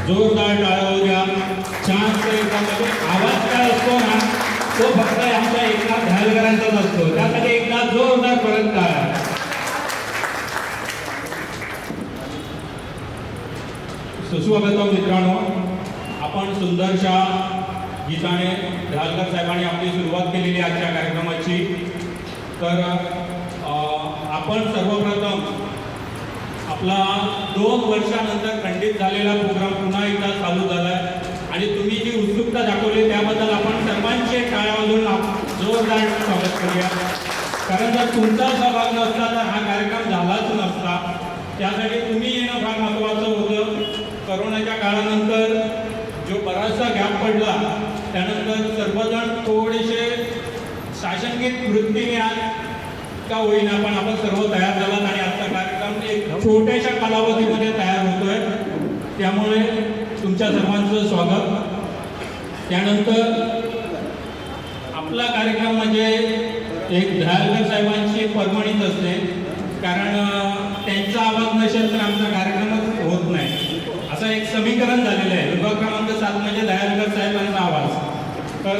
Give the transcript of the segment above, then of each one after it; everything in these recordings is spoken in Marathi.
जोरदार टाळ्या द्या. छान म्हणजे आवाज काय असतो ना तो फक्त आमच्या एकनाथ घालकरांचाच असतो. त्यासाठी एकदा जोरदार परत टाळ्या. सुस्वागतम मित्रांनो, आपण सुंदरशा गीताने ढालकर साहेबांनी आपली सुरुवात केलेली आजच्या कार्यक्रमाची. तर आपण सर्वप्रथम आपला 2 वर्षानंतर खंडित झालेला प्रोग्राम पुन्हा एकदा चालू झाला आहे आणि तुम्ही जी उत्सुकता दाखवली त्याबद्दल आपण सर्वांचे टाळ्या वाजवून जोरदार स्वागत करूया. कारण जर तुमचा सहभाग नसता तर हा कार्यक्रम झालाच नसता. त्यासाठी तुम्ही येणं फार महत्त्वाचं होतं. करोनाच्या काळानंतर जो बराचसा गॅप पडला त्यानंतर सर्वजण थोडेसे शासनगीत वृत्तीने का होईना पण आपण सर्व तयार झालात आणि आजचा कार्यक्रम एक छोट्याशा कालावधीमध्ये तयार होतोय. त्यामुळे तुमच्या सर्वांचं स्वागत. त्यानंतर आपला कार्यक्रम म्हणजे एक ढालकर साहेबांची परमणीच असते. कारण त्यांचा आवाज नसेल तर आमचा कार्यक्रमच होत नाही. असं एक समीकरण झालेलं आहे. विभाग क्रमांक 7 म्हणजे ढालकर साहेबांचा आवाज. तर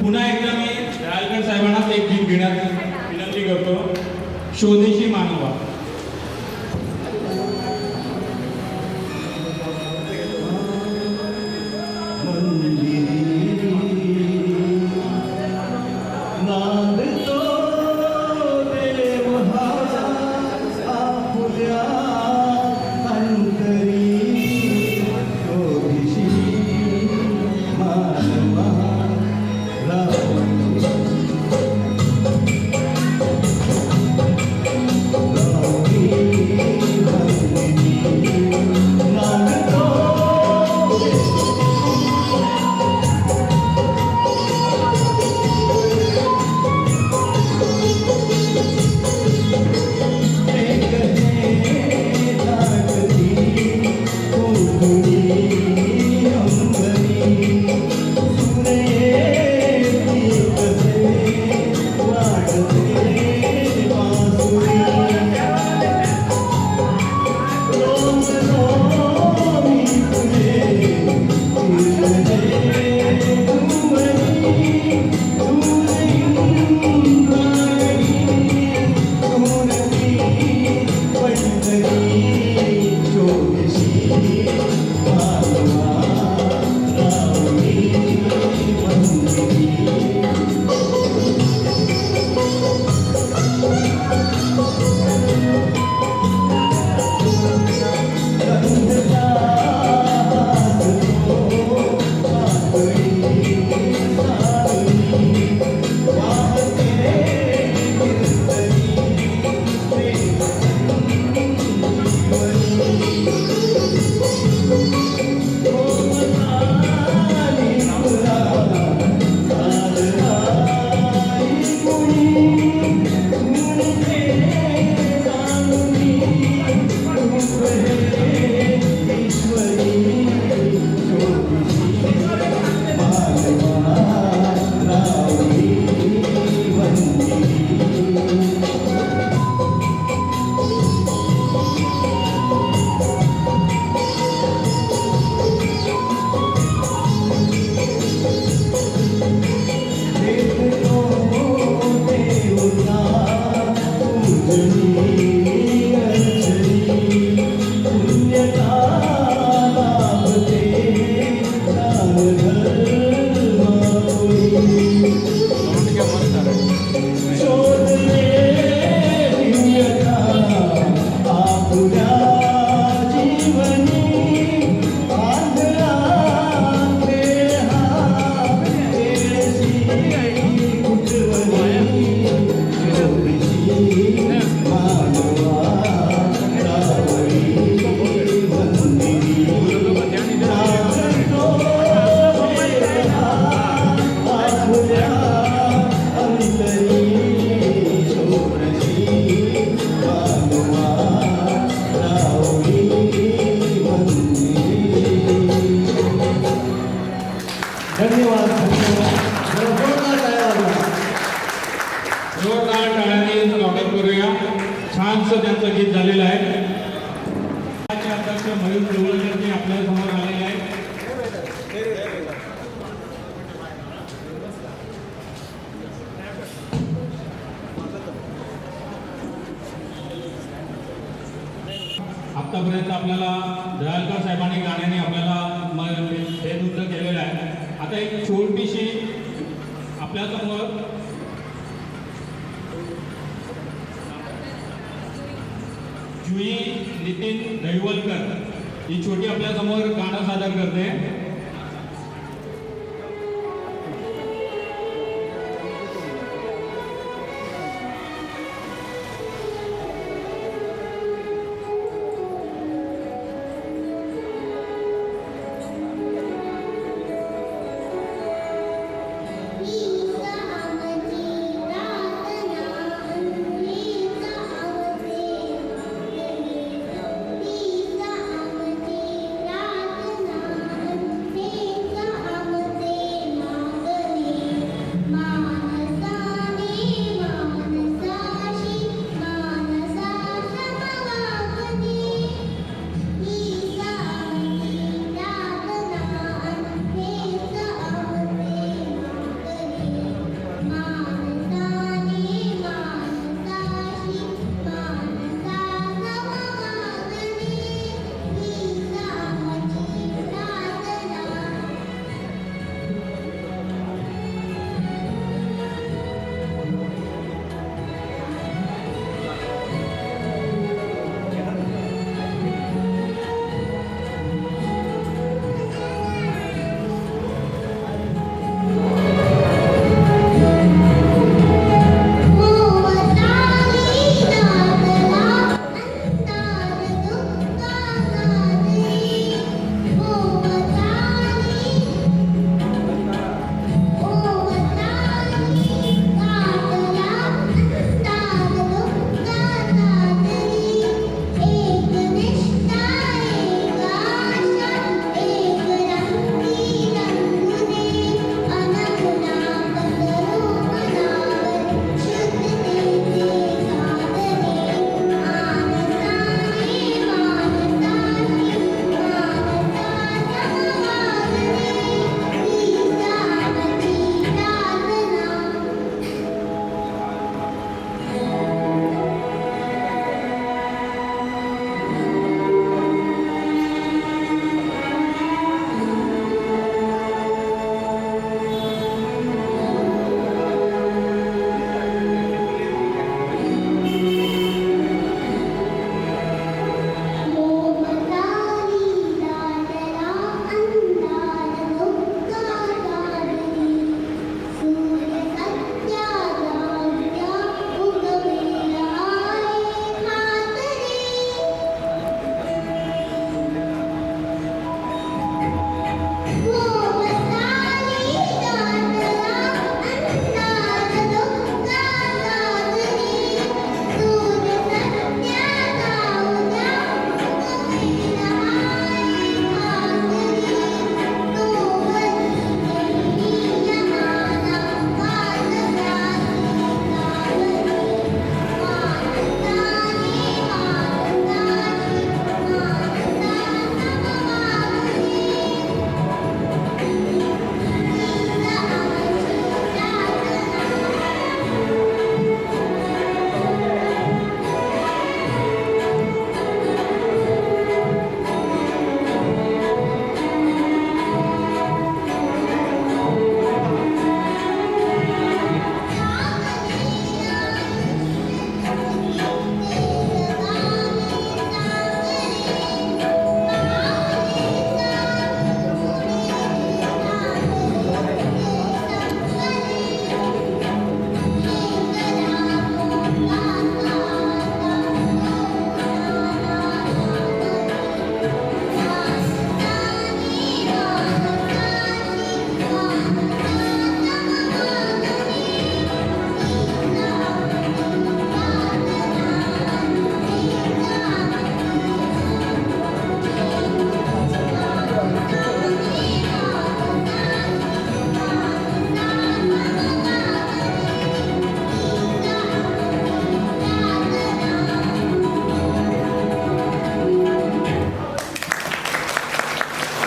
पुन्हा एकदा मी ढालकर साहेबांनाच एक गीत घेण्यात विनंती करतो. स्वदेशी मानवा. जोरदार टाळ्यांनी स्वागत करूया. छानसं त्यांचं गीत झालेलं आहे. अध्यक्ष मयूर देवळकर आपल्या समोर आलेले आहेत. आतापर्यंत आपल्याला दयालकर साहेबांनी गाण्याने आपल्याला हे नृत्य केलेलं आहे. आता एक छोटीशी आपल्यासमोर जुई नितीन दहिवलकर ही छोटी आपल्यासमोर गाणं सादर करते.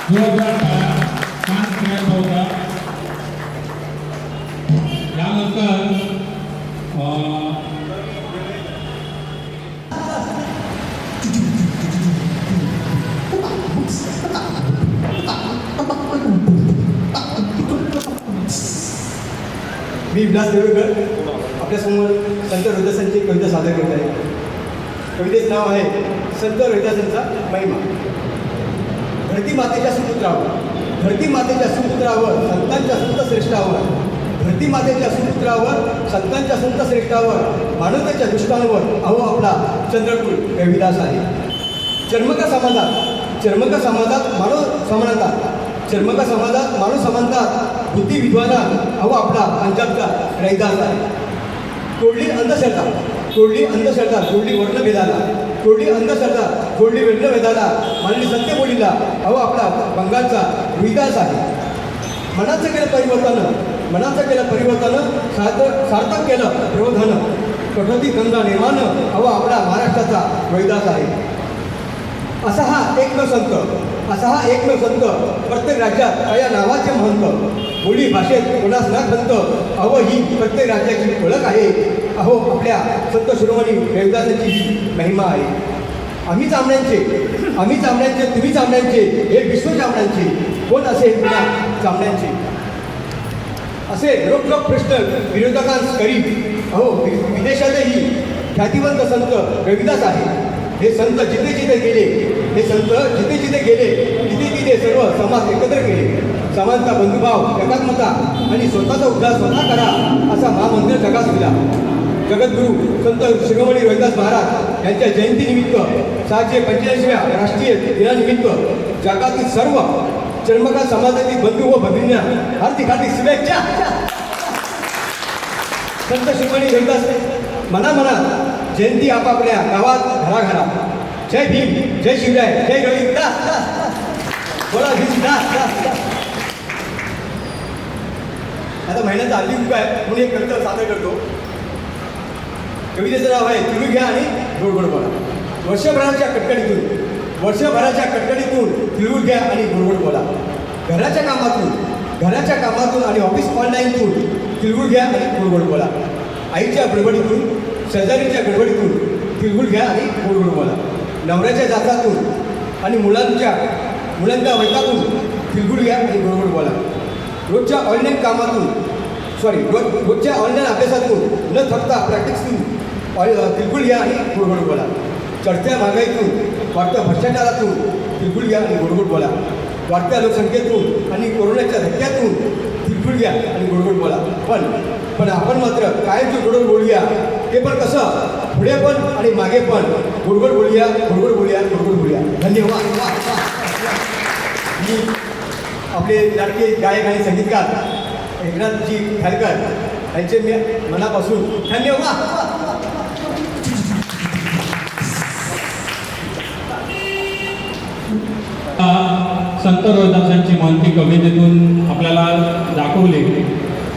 जोरदार छान प्रयत्न होता. यानंतर मी विलास देवळकर आपल्यासमोर संत रोहिदासांची कविता सादर करत आहे. कवितेचं नाव आहे संत रोहिदासांचा महिमा. धरती मातेच्या सुपुत्रावर, धरती मातेच्या सुपुत्रावर, संतांच्या संत श्रेष्ठावर, धरती मातेच्या सुपुत्रावर, संतांच्या संत श्रेष्ठावर, मानवतेच्या दुष्टांवर अहो आपला चंद्रकुल रविदास आहे. चर्मका समाजात मानव समानता, चर्मका समाजात मानव समानतात, बुद्धी विद्वानात अहो आपला पंजाबचा रैदास आहे. तोडली अंधश्रद्धा, तोडली अंधश्रद्धा, जोडली वर्णभेदाला, तोडली अंधश्रद्धा, जोडली वर्णभेदाला, मानली सत्य बोलीला अहो आपला बंगालचा रविदास आहे. मनाचं केलं परिवर्तन, मनाचं केलं परिवर्तन, सार्थक केलं प्रबोधन, कठोती गंगा निर्माण अहो आपला महाराष्ट्राचा रविदास आहे. असा हा एकमेव संत, असा हा एकमेव संत, प्रत्येक राज्यात या नावाचे महंत, बोली भाषेत कोणास न खंत अहो ही प्रत्येक राज्याची ओळख आहे. अहो आपल्या संत शिरोमणी रविदासांची ही महिमा आहे. आम्ही चामड्यांचे, तुम्ही चामड्यांचे, हे विश्व चामड्यांचे, कोण असे पुन्हा चामड्यांचे. असे रोखोक प्रश्न विरोधकांस करी अहो विदेशातही ख्यातिवंत संत रविदास आहे. हे संत जिथे जिथे गेले, हे संत जिथे जिथे गेले, तिथे तिथे सर्व समाज एकत्र केले. समानता, बंधुभाव, एकात्मता आणि स्वतःचा उद्धार स्वतः करा असा महामंत्र जगास दिला. जगद्गुरू संत शिरोमणी रविदास महाराज यांच्या जयंतीनिमित्त 685व्या राष्ट्रीय दिनानिमित्त जगातील सर्व चर्मकार समाजातील बंधू व भगिनींना हार्दिक हार्दिक शुभेच्छा. संत शिरोमणी रविदास मना जयंती आपापल्या गावात घराघरात. जय भीम, जय शिवराय, जय रविदास, बोला भीमदास. आता महिन्याचा हल्ली उपाय म्हणून एक कविता सादर करतो. कवितेचं नाव आहे तिळू घ्या आणि गोड गोड बोला. वर्षभराच्या कटकटीतून तिळू घ्या आणि गोड गोड बोला. घराच्या कामातून आणि ऑफिस ऑनलाईनतून तिळगुळ घ्या आणि गोड गोड बोला. आईच्या गडबडीतून, शेजारीच्या गडबडीतून तिळगुळ घ्या आणि गोड गोड बोला. नवऱ्याच्या जाचातून आणि मुलांच्या वैतातून तिळगुळ घ्या आणि गोड गोड बोला. रोजच्या ऑनलाईन अभ्यासातून न थकता प्रॅक्टिसतून तिळगुळ घ्या आणि गोड गोड बोला. चढत्या महागाईतून, वाढत्या भ्रष्टाचारातून तिळगुळ घ्या आणि गोड गोड बोला. वाढत्या लोकसंख्येतून आणि कोरोनाच्या धक्क्यातून तिळगुळ घ्या आणि गोड गोड बोला. पण आपण मात्र कायमची गोडगोड बोलूया. ते पण कसं, पुढे पण आणि मागे पण गोडगोड बोलूया, गोडगोड बोलूया. धन्यवाद. मी आपले लाडके गायक आणि संगीतकार एकनाथजी खारकर यांचे मी मनापासून धन्यवाद. संत रोहिदासांची महती कवितेतून आपल्याला दाखवली.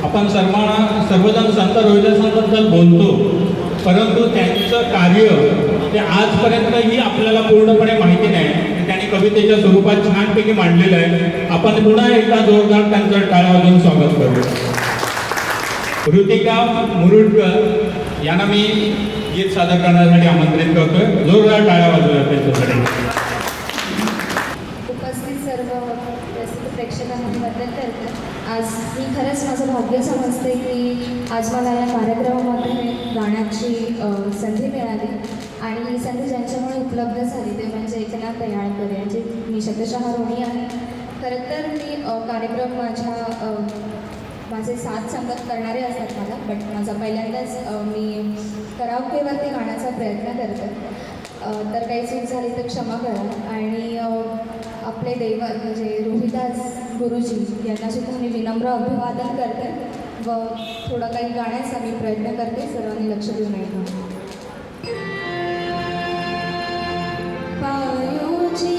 आपण सर्वजण संत रोहिदासांबद्दल बोलतो, परंतु त्यांचं कार्य ते आजपर्यंतही आपल्याला पूर्णपणे माहिती नाही. त्यांनी कवितेच्या स्वरूपात छानपैकी मांडलेलं आहे. आपण पुन्हा एकदा जोरदार त्यांचं टाळ्या वाजवून स्वागत करू. ऋतिका मुरुडकर यांना मी गीत सादर करण्यासाठी आमंत्रित करतोय. जोरदार टाळ्या वाजवूया त्यांच्यासाठी. उपस्थित सर्व प्रसिद्ध प्रेक्षकांना बद्दल करते. आज मी खरंच माझं भाग्य समजते की आज मला या कार्यक्रमामध्ये गाण्याची संधी मिळाली आणि ही संधी ज्यांच्यामुळे उपलब्ध झाली ते म्हणजे एकनाथ दयाळकर यांची मी शतशः ऋणी आहे. खरं तर मी कार्यक्रम माझे साथ संगत करणारे असतात मला, बट माझा पहिल्यांदाच मी कराओकेवरती गाण्याचा प्रयत्न करते. तर काही चूक झाली तर क्षमा करा. आणि आपले दैवत म्हणजे रोहिदास गुरुजी यांना सुद्धा मी विनम्र अभिवादन करते व थोडं काही गाण्याचा मी प्रयत्न करते. सर्वांनी लक्ष देऊन ऐका. पायोजी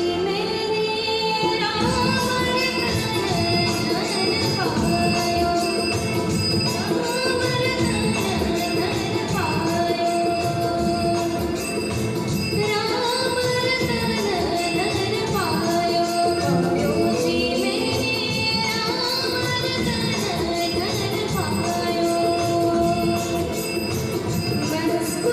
Let's go.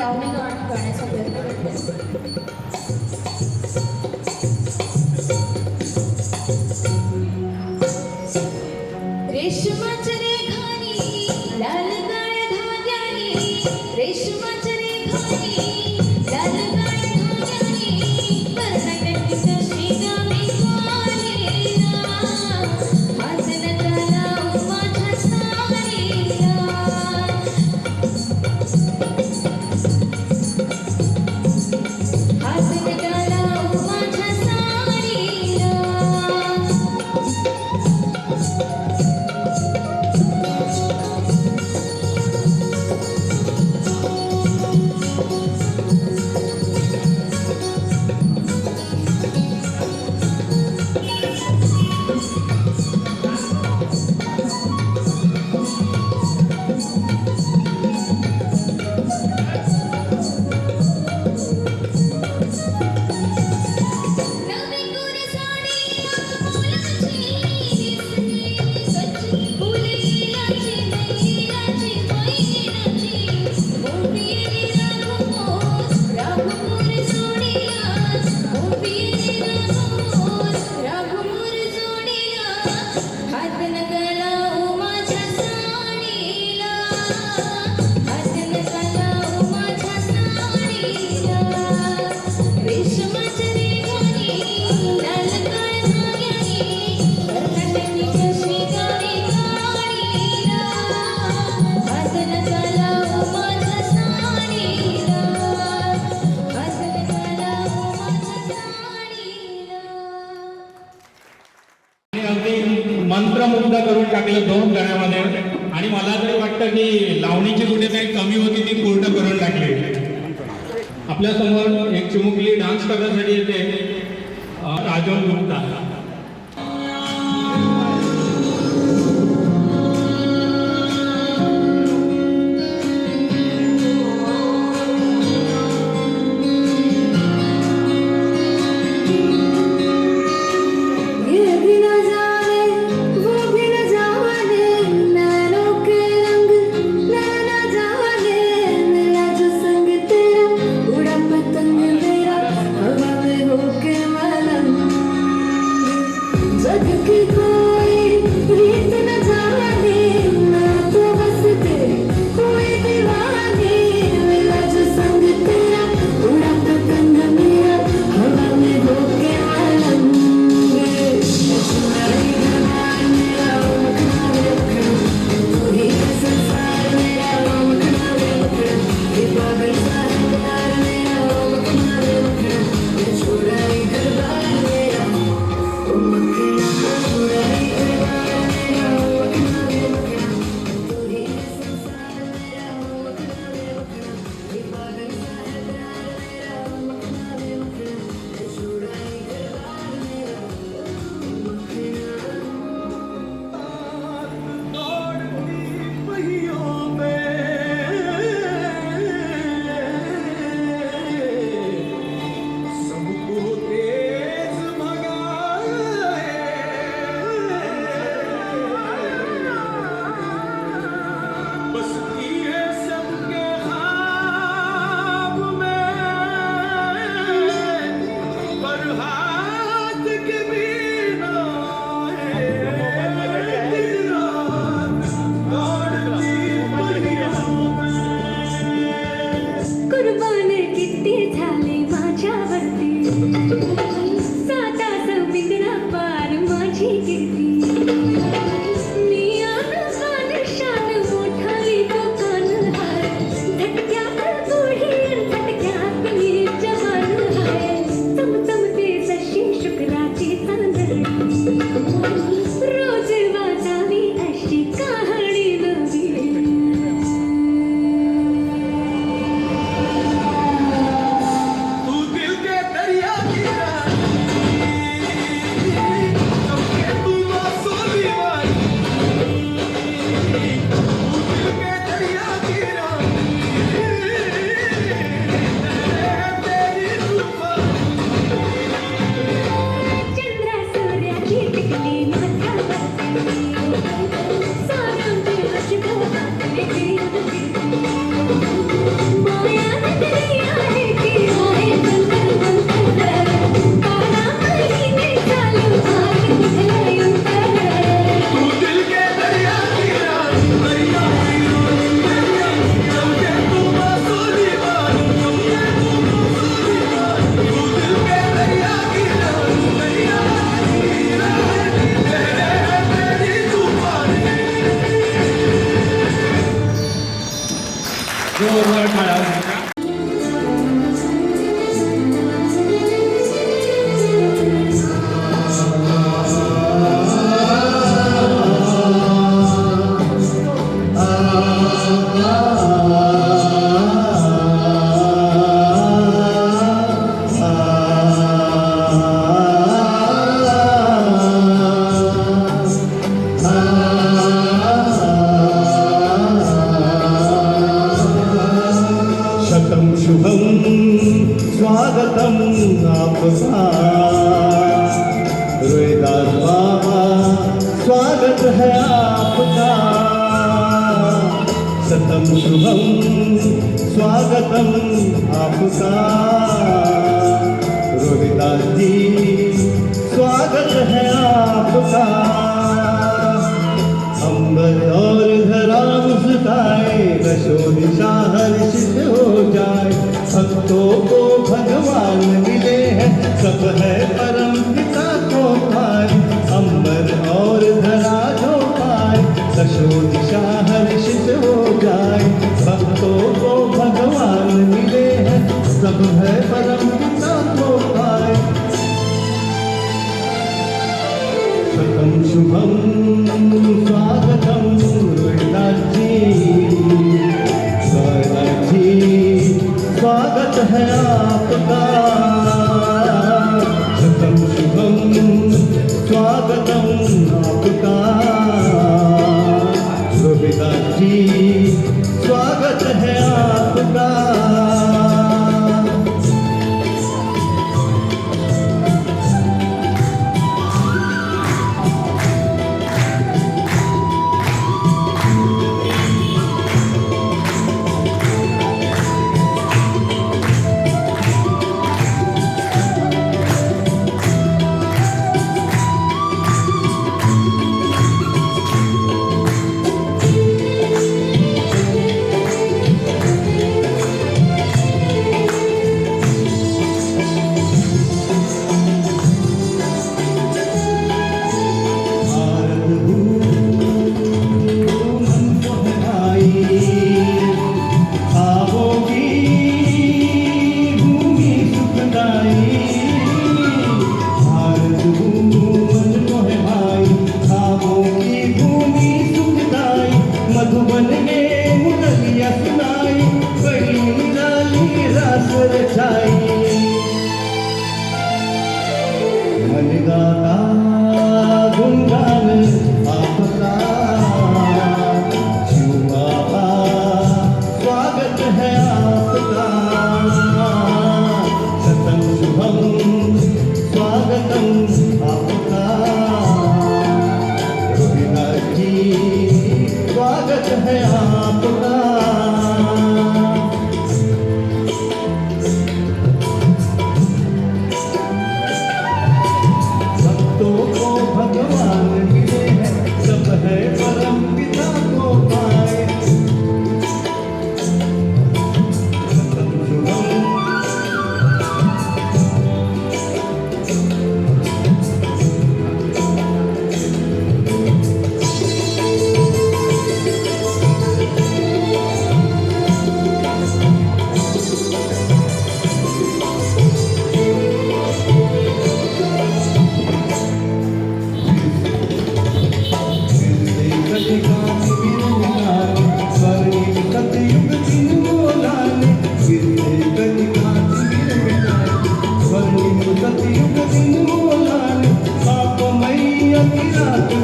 लावणी गाणं गाण्याचा प्रयत्न करते. रेशमाच्या रेखानी लाल काळ्या धाग्यानी, रेशमाच्या रेखानी लाल काळ्या धाग्यानी, कर्नाटकीच्या श्रीगामी स्वारीला, हात नटाला माझ्या साडीला, हात नटाला माझ्या साडीला. नवी कोर साडी फुलाची दिसली, कच्ची फुलेलाची नैलाची पैनाची, मोठीने राघमोर जोडीला, मोठीने राघमोर जोडीला, हात नगला माझ्या साडीला, हात नगला माझ्या साडीला. रेशमाच्या रेखानी लाल काळ्या धाग्यानी, कर्नाटकीच्या श्रीगामी गाडीला, हात नगला माझ्या साडीला, हात नगला माझ्या साडीला. आणि अगदी मंत्रमुग्ध करून टाकलं 2 गाण्यामध्ये. आणि मला तरी वाटतं की लावणीची कुठे काही कमी होती ती पूर्ण करून टाकली. आपल्या समोर एक चिमुकली डान्स करण्यासाठी येते, राजन गुप्ता. ये भी न जाने वो भी न जाने, नैनों के रंग नैना जाने, मेरा जो संग तेरा उड़ा पतंग मेरा हवा में होके मलंग, जोरदार टाळ्या वाजवा. शतम शुभम स्वागतम आपका रोहिदास बाबा स्वागत है आपका शतम शुभम स्वागतम आपका रोहिदास जी स्वागत है आपका अंबर और धरा मुस्काए रशो दिशा हर्षित हो जाए भक्तों को भगवान मिले हैं सब है परम पिता को पाए अंबर और धरा जो पाए रशो दिशा हर्षित हो जाए भक्तों को भगवान मिले हैं सब है परम पिता को पाए शतम शुभम स्वागतम रोहिदास जी स्वागत है आपका शतम शुभम स्वागतम आपका रोहिदास जी स्वागत है आपका मधुबन में मुरलिया सुनाई बड़ी निराली रास रचाई मन गाता गुणगान आपका शिव बाबा स्वागत है आपका शतम शुभम स्वागतम आपका रोहिदास जी स्वागत है आपका भक्तों को भगवान मिले हैं सब है परम पिता को पाए शतम शुभम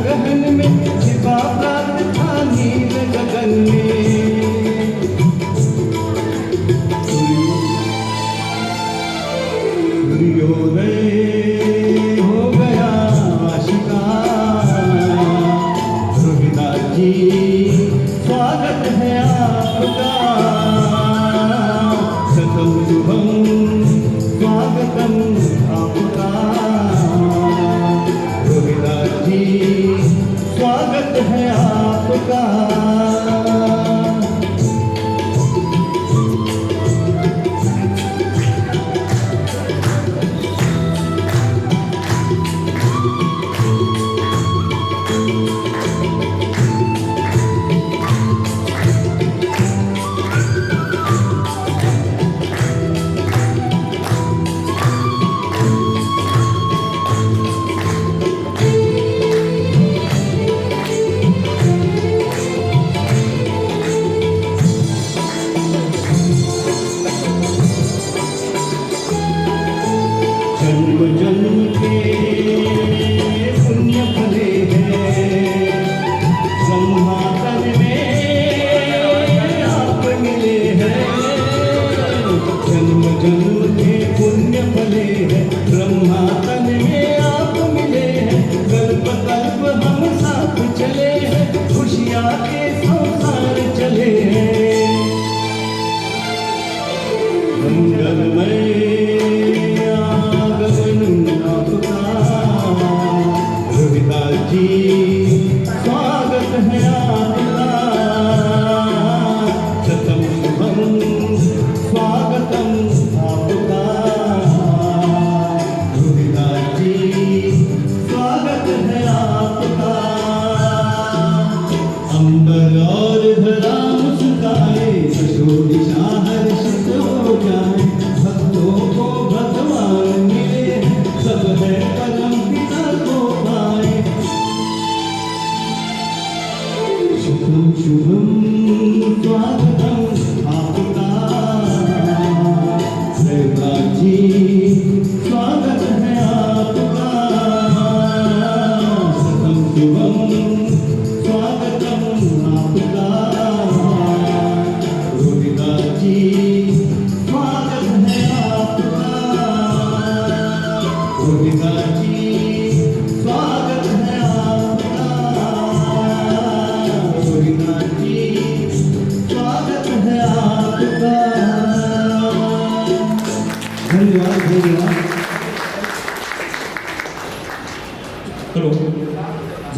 गहन में छिपा प्रार्थना नील गगन में सूर्योदय हो गया आशिका रोहिदास जी स्वागत है आपका शतम शुभम स्वागतम आपका रोहिदास जी स्वागत है आपका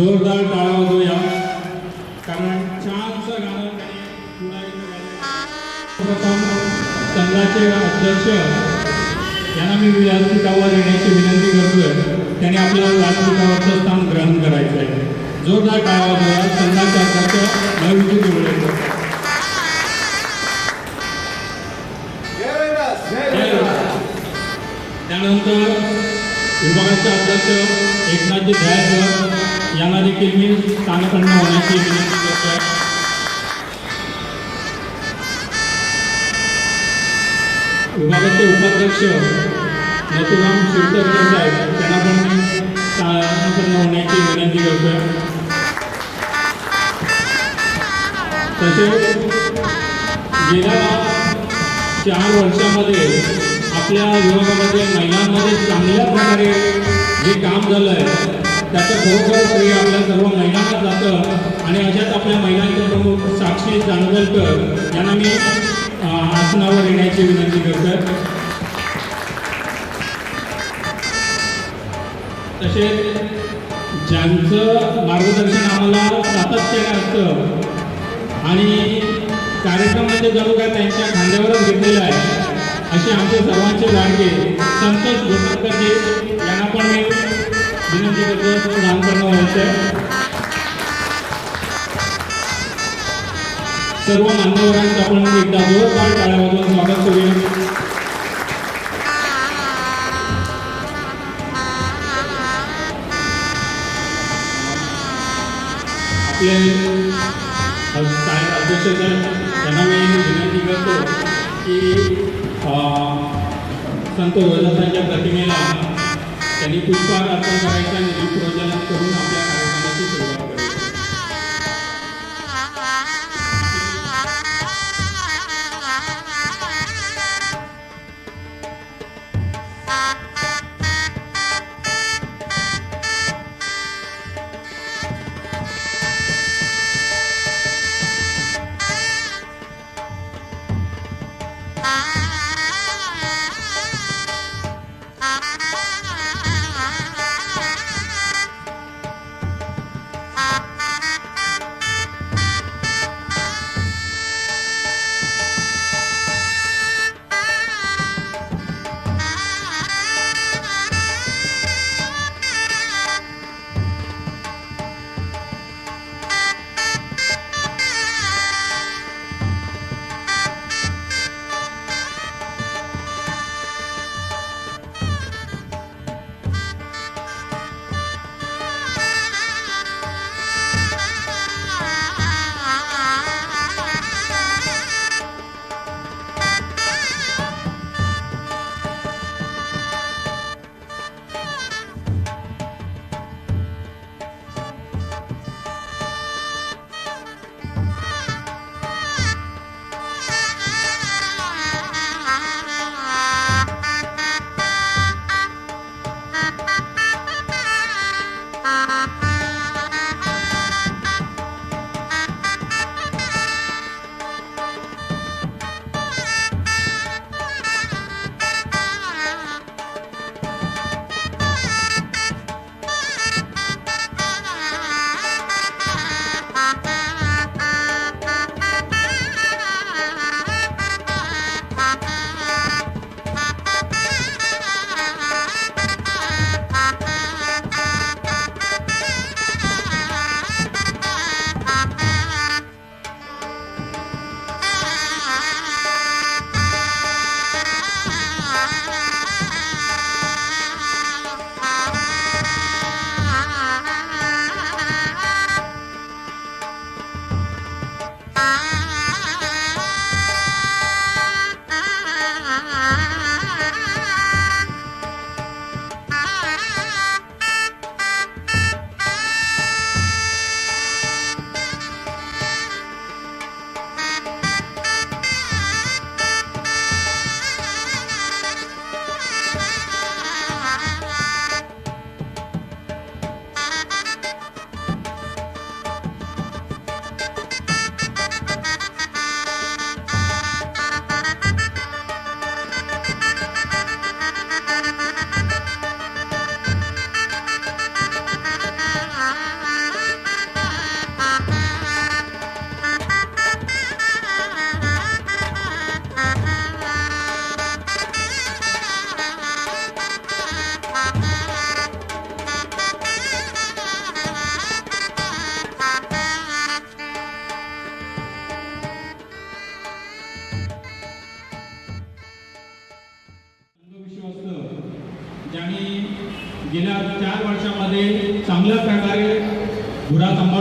जोरदार टाळ्या वाजवूया कारण छानसं गाणं त्यांनी पुढारीनं गायलं. प्रथम संघाचे अध्यक्ष यांना मी व्यासपीठावर येण्याची विनंती करतोय. त्यांनी आपल्याला व्यासपीठावरचं स्थान ग्रहण करायचं आहे. जोरदार टाळ्या वाजवूया संघाचे अध्यक्ष नवविजू देवळे. त्यानंतर विभागाचे अध्यक्ष एकनाथजी दयाळकर यांना देखील मी स्थानापन्न होण्याची विनंती करतोय. विभागाचे उपाध्यक्ष नथुराम शिवतरकर साहेब त्यांना पण मी स्थानापन्न होण्याची विनंती करतोय. तसेच गेल्या 4 वर्षामध्ये आपल्या विभागामध्ये महिलांमध्ये चांगल्या प्रकारे जे काम झालं आहे त्याचं खरोखर श्रेय आपल्या सर्व महिलांना जातं आणि अशाच आपल्या महिलांचे प्रमुख साक्षी जानवेलकर यांना मी आसनावर येण्याची विनंती करतोय. तसेच ज्यांचं मार्गदर्शन आम्हाला सातत्याने असतं आणि कार्यक्रम म्हणजे जणू काय त्यांच्या खांद्यावरच घेतलेला आहे असे आमचे सर्वांचे लाडके संतोष गोटकरजी यांना पण मी विनंती करतो नामकरण व्हायचं. सर्व मान्यवरांचं आपण एकदा जोरदार टाळ्या वाजवून स्वागत करूया. आपले अध्यक्ष यांना मी विनंती करतो की संत रोहिदासांच्या प्रतिमेला त्यांनी पुष्पहार अर्पण करायचा आणि दीपप्रज्वलन करून आपल्या कार्यक्रमाची सुरुवात करायची.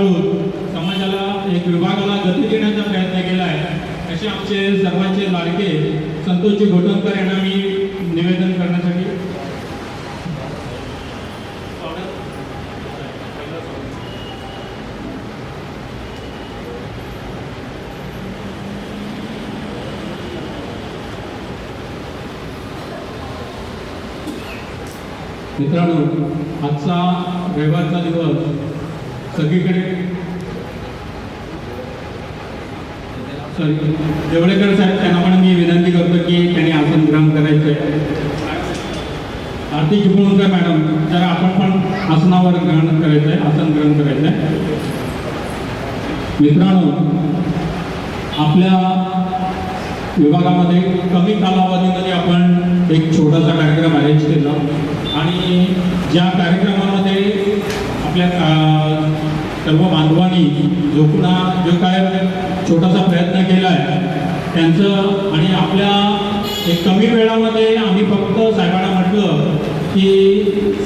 सांभाळून समाजाला एक विभागाला गती देण्याचा प्रयत्न केला आहे असे आमचे सर्वांचे लाडके संतोषजी घोटणकर यांना मी निवेदन करण्यासाठी मित्रांनो, आजचा रविवारचा दिवस सगळीकडे देवळेकर साहेब त्यांना पण मी विनंती करतो की त्यांनी आसन ग्रहण करायचं आहे. आरती चिपळूणकर मॅडम, जरा आपण पण आसनावर ग्रहण करायचं आहे, आसन ग्रहण करायचं आहे. मित्रांनो, आपल्या विभागामध्ये कमी कालावधीमध्ये आपण एक छोटासा कार्यक्रम अरेंज केला आणि ज्या कार्यक्रमामध्ये आपल्या सर्व बांधवांनी जो काय छोटासा प्रयत्न केला आहे त्यांचं आणि आपल्या एक कमी वेळामध्ये आम्ही फक्त साहेबांना म्हटलं की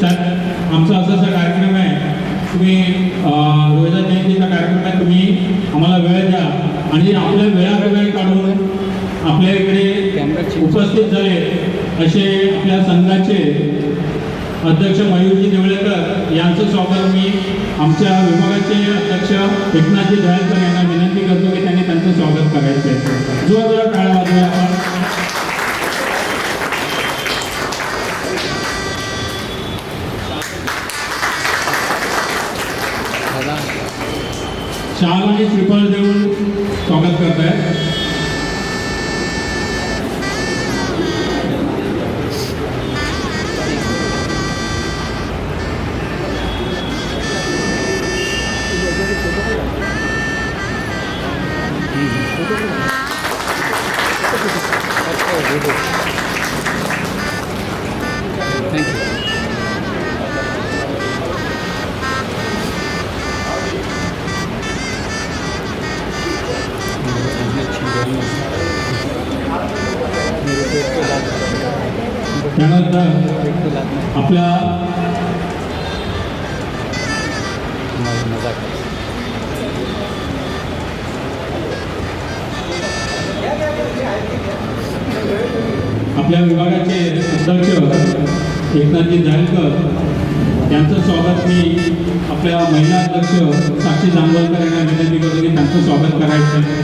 साहेब आमचा असा कार्यक्रम आहे, तुम्ही रोहिदास जयंतीचा कार्यक्रम आहे, तुम्ही आम्हाला वेळ द्या आणि आपल्या वेळावेळी काढून आपल्या इकडे उपस्थित झाले असे आपल्या संघाचे अध्यक्ष मयूरजी देवळेकर यांचं स्वागत मी आमच्या विभागाचे अध्यक्ष एकनाथजी दयालकर यांना विनंती करतो की त्यांनी त्यांचं स्वागत करायचं आहे. जोरदार टाळ्या वाजवूया आपण. शाल आणि श्रीफळ देऊन स्वागत करत आहे. त्यानंतर आपल्या विभागाचे अध्यक्ष एकनाथजी दयालकर यांचं स्वागत मी आपल्या महिला अध्यक्ष साक्षी जांभवलकर यांना विनंती करतो की त्यांचं स्वागत करायचं आहे.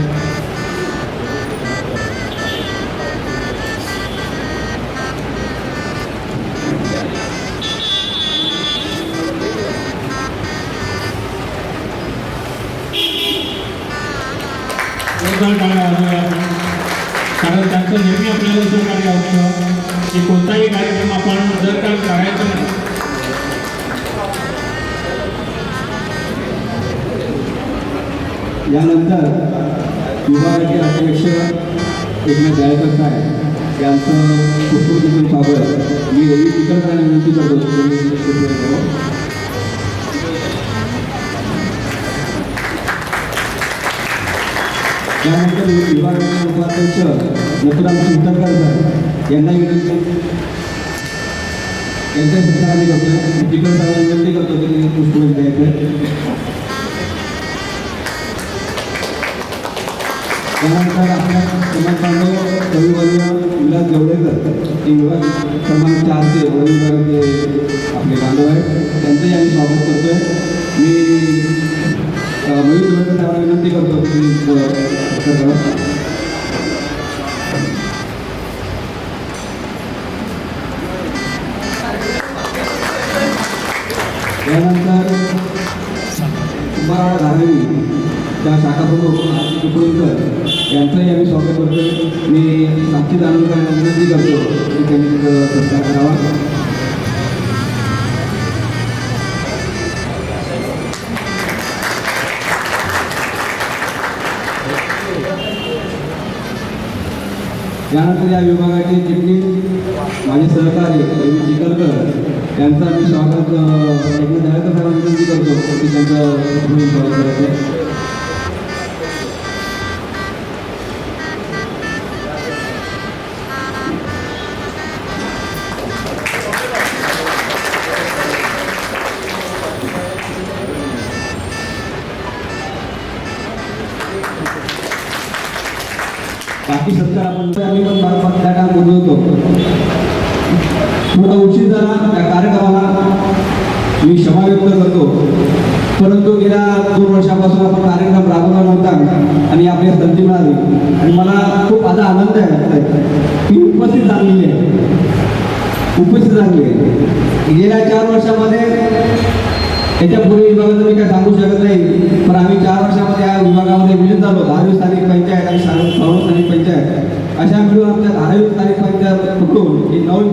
कारण त्यांचं नेहमी आपल्याला सहकार्य असतं की कोणताही कार्यक्रम आपण जर का करायचं नाही यानंतर विभागाचे अध्यक्ष एकनाथ दयालकर साहेब यांचं पुष्पगुच्छ स्वागत मी रवी चिकलकरांना विनंती करतो. त्यानंतर विभागाचे उपाध्यक्ष नथुराम चिंतनकर सर यांना विनंती यांच्या सूचना करतो. चिकन सरांना विनंती करतो की पुष्पगुच्छ द्यायचं. त्यानंतर आपल्या समाज बांधव कविवर्य विलास देवळेकर हे विभाग क्रमांक 4चे विभागाचे आपले बांधव आहेत, त्यांचंही आम्ही स्वागत करतोय. मी मयूर देवळेकर साहेबांना विनंती करतो की त्यानंतर कुमारवाडा धारावी त्या शाखा प्रमुख चिपळूणकर यांचंही आम्ही स्वागत करतो. मी साक्षी जाणूनकर यांना विनंती करतो की त्यांनी सत्कार करावा. यानंतर या विभागाचे चिटणीस माझे सहकारी रवी चिकलकर यांचं आम्ही स्वागत एकनाथ दयालकर साहेबांना विनंती करतो की त्यांचं स्वागत करायचं. बाकी सत्कार आपण आम्ही पण त्या काम बोलत होतो. थोडा उशीर झाला त्या कार्यक्रमाला, मी क्षमा व्यक्त करतो. परंतु गेल्या 2 वर्षापासून आपण कार्यक्रम राबवला नव्हता आणि आपल्या संधी मिळाली आणि मला खूप आता आनंद आहे की उपस्थित झालेली आहे. गेल्या 4 वर्षामध्ये याच्या पुढे विभागाचं मी काय सांगू शकत नाही, पण आम्ही 4 वर्षामध्ये या विभागामध्ये विलीन झालो. 10वी स्थानिक पंचायत आणि 16वी स्थानिक पंचायत अशा मिळून आमच्या 10वी स्थानिक पंचायत कुठून ही 9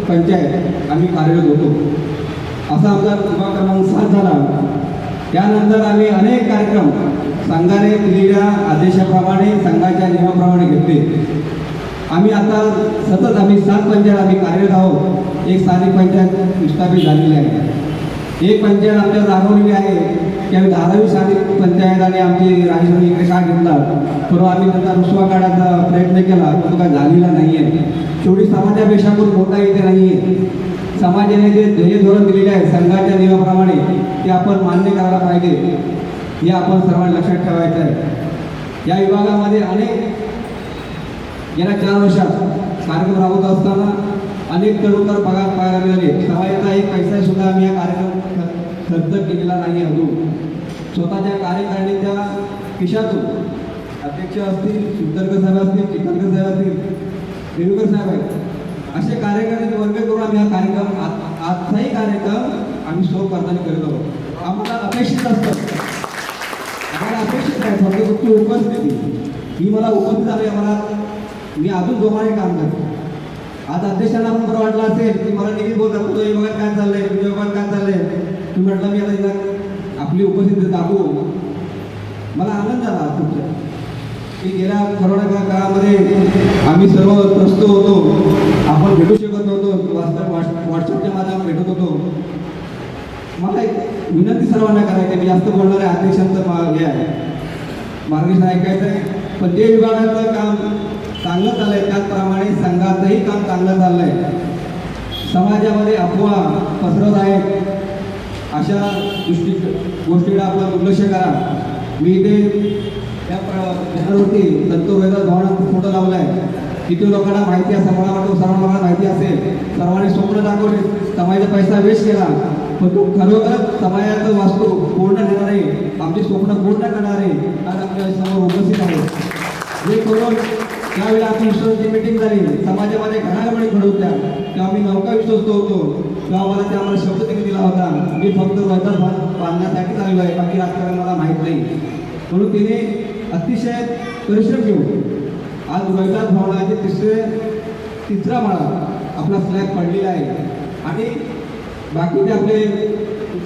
पंचायत आम्ही कार्यरत होतो. असा आमचा विभाग क्रमांक 7 झाला. त्यानंतर आम्ही अनेक कार्यक्रम संघाने दिलेल्या आदेशाप्रमाणे संघाच्या नियमाप्रमाणे घेतले. आम्ही आता सतत 7 पंचायत आम्ही कार्यरत आहोत. एक स्थानिक पंचायत विस्थापित झालेली आहे. एक पंचायत आमच्या जागवलेली आहे की आम्ही 10वी स्थानिक पंचायत आणि आमची राजधानी इकडे का घेतला, तर आम्ही त्याचा रुसवा काढायचा प्रयत्न केला, पण तो काय झालेला नाही आहे. शेवटी समाजापेक्षा कोण मोठा इथे नाही आहे. समाजाने जे ध्येय धोरण दिलेले आहे संघाच्या नियमाप्रमाणे ते आपण मान्य करायला पाहिजे, हे आपण सर्वांनी लक्षात ठेवायचं आहे. या विभागामध्ये अनेक गेल्या 4 वर्षात कार्यक्रम राबवत असताना अनेक तरुणकार पगार मिळाले. समाजाचा एक पैसा सुद्धा आम्ही या कार्यक्रम खर्च केलेला नाही अजून. स्वतःच्या कार्यकारिणीच्या खिशातून अध्यक्ष असतील, सुंदरकर साहेब असतील, चिखलकर साहेब असतील, देवकर साहेब आहेत, असे कार्यकर्ते वर्ग करून आम्ही हा कार्यक्रम आजचाही कार्यक्रम आम्ही सो करताना करत आहोत. आम्हाला अपेक्षित असतं, आम्हाला अपेक्षित आहे फक्त तुमची उपस्थिती. ही मला उपस्थित झाली, आम्हाला मी अजून जोमाने काम करतो. आज अध्यक्षांना पण बरं वाटलं असेल की मला नेहमी बोलतात तुझ्या विभागात काय चाललंय, तुझ्या विभागात काय चाललंय. तुम्ही म्हटलं मी आता इथं आपली उपस्थिती दाखवू. मला आनंद झाला तुमच्या की गेल्या कोरोना काळामध्ये आम्ही सर्व त्रस्त होतो, आपण भेटू शकत नव्हतो, व्हॉट्सअपच्या माध्यमातून भेटत होतो. मला एक विनंती सर्वांना करायची, मी जास्त बोलणारे अध्यक्षांचं हे आहे, मार्गदर्शन ऐकायचं आहे. पण जे विभागाचं काम चांगलं चाललंय त्याचप्रमाणे संघाचंही काम चांगलं चाललंय. समाजामध्ये अफवा पसरत आहेत, अशा गोष्टीकडे आपण दुर्लक्ष करा. मी इथे त्या बॅनरवरती संत रोहिदास भवनात फोटो लावला आहे. किती लोकांना माहिती असेल, मला वाटतं सर्वांना माहिती असेल. सर्वांनी स्वप्न दाखवले, समाजाचा पैसा वेस्ट केला, पण तो खरोखर समाजाचं वास्तू पूर्ण देणारे, आमचे स्वप्न पूर्ण करणारे आज आपल्या समोर उपस्थित आहेत. जे करून त्यावेळेला आपली विश्वासाची मीटिंग झाली, समाजामध्ये घडामोडी घडवत्या, तेव्हा मी नौका विश्वस्त होतो. तेव्हा मला ते आम्हाला शब्द त्यांनी दिला होता, मी फक्त रोहिदास भवन बांधण्यासाठी चाललो आहे, बाकी राजकारण मला माहीत नाही. म्हणून तिने अतिशय परिश्रम घेऊन आज रोहिदास भवनाचे तिसरा माळा आपला स्लॅब पडलेला आहे. आणि बाकीचे आपले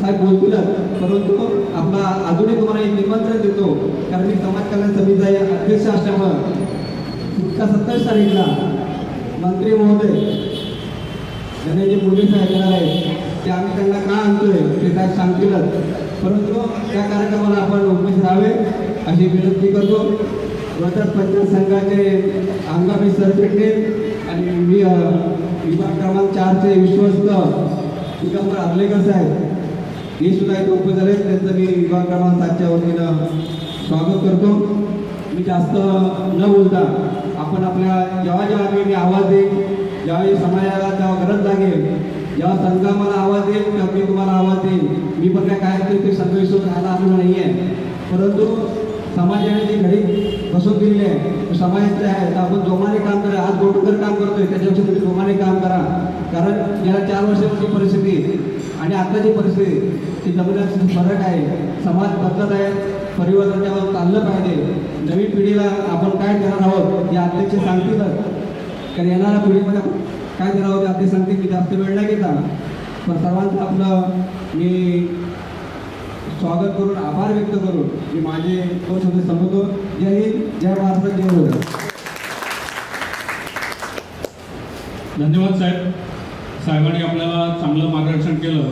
साहेब बोलतीलच, परंतु आपला अजूनही तुम्हाला एक निमंत्रण देतो, कारण मी समाज कल्याण समितीचा अध्यक्ष असल्यामुळं पुढच्या 27 तारीखला मंत्री महोदय त्यांनी जे मुली ऐकणार आहेत ते आम्ही त्यांना का आणतोय ते साहेब सांगतीलच, परंतु त्या कार्यक्रमाला आपण उपस्थित राहावे अशी विनंती करतो. रोहिदास पंचायत संघाचे हंगामी सरचिटणीस आणि मी विभाग क्रमांक 4चे विश्वस्त दिगंबर आर्लेकर साहेब हे सुद्धा इथे उपस्थित झाले, त्यांचं मी विभाग क्रमांक 7च्या वतीनं स्वागत करतो. मी जास्त न बोलता आपण आपल्या जेव्हा मी आवाज देईन, ज्यावेळी समाजाला जेव्हा गरज लागेल, जेव्हा संघ मला आवाज देईल तेव्हा मी तुम्हाला आवाज देईन. मी पण काय ते संघ विश्वास राहायला आलेलो नाही आहे, परंतु समाजाने जी घडी बसवून दिलेली आहे समाजाचे आहे, तर आपण जोमाने काम करा. आज गोटकर काम करतोय त्याच्यापेक्षा तुम्ही जोमाने काम करा, कारण गेल्या 4 वर्षाची परिस्थिती आणि आताची परिस्थिती ती जमिनीत फरक आहे. समाज बदलत आहे, परिवर्तन त्यावर चाललं पाहिजे. नवीन पिढीला आपण काय देणार आहोत हे अध्यक्ष सांगतीलच, कारण येणाऱ्या पिढीमध्ये काय देणार आहोत अध्यक्ष सांगतील. की जास्त वेळ नाही घेता, पण सर्वांचं आपलं मी स्वागत करून आभार व्यक्त करून मी माझे 2 शब्द संपवतो. जय हिंद, जय महाराष्ट्र, जय रोहिदास. धन्यवाद साहेब. साहेबांनी आपल्याला चांगलं मार्गदर्शन केलं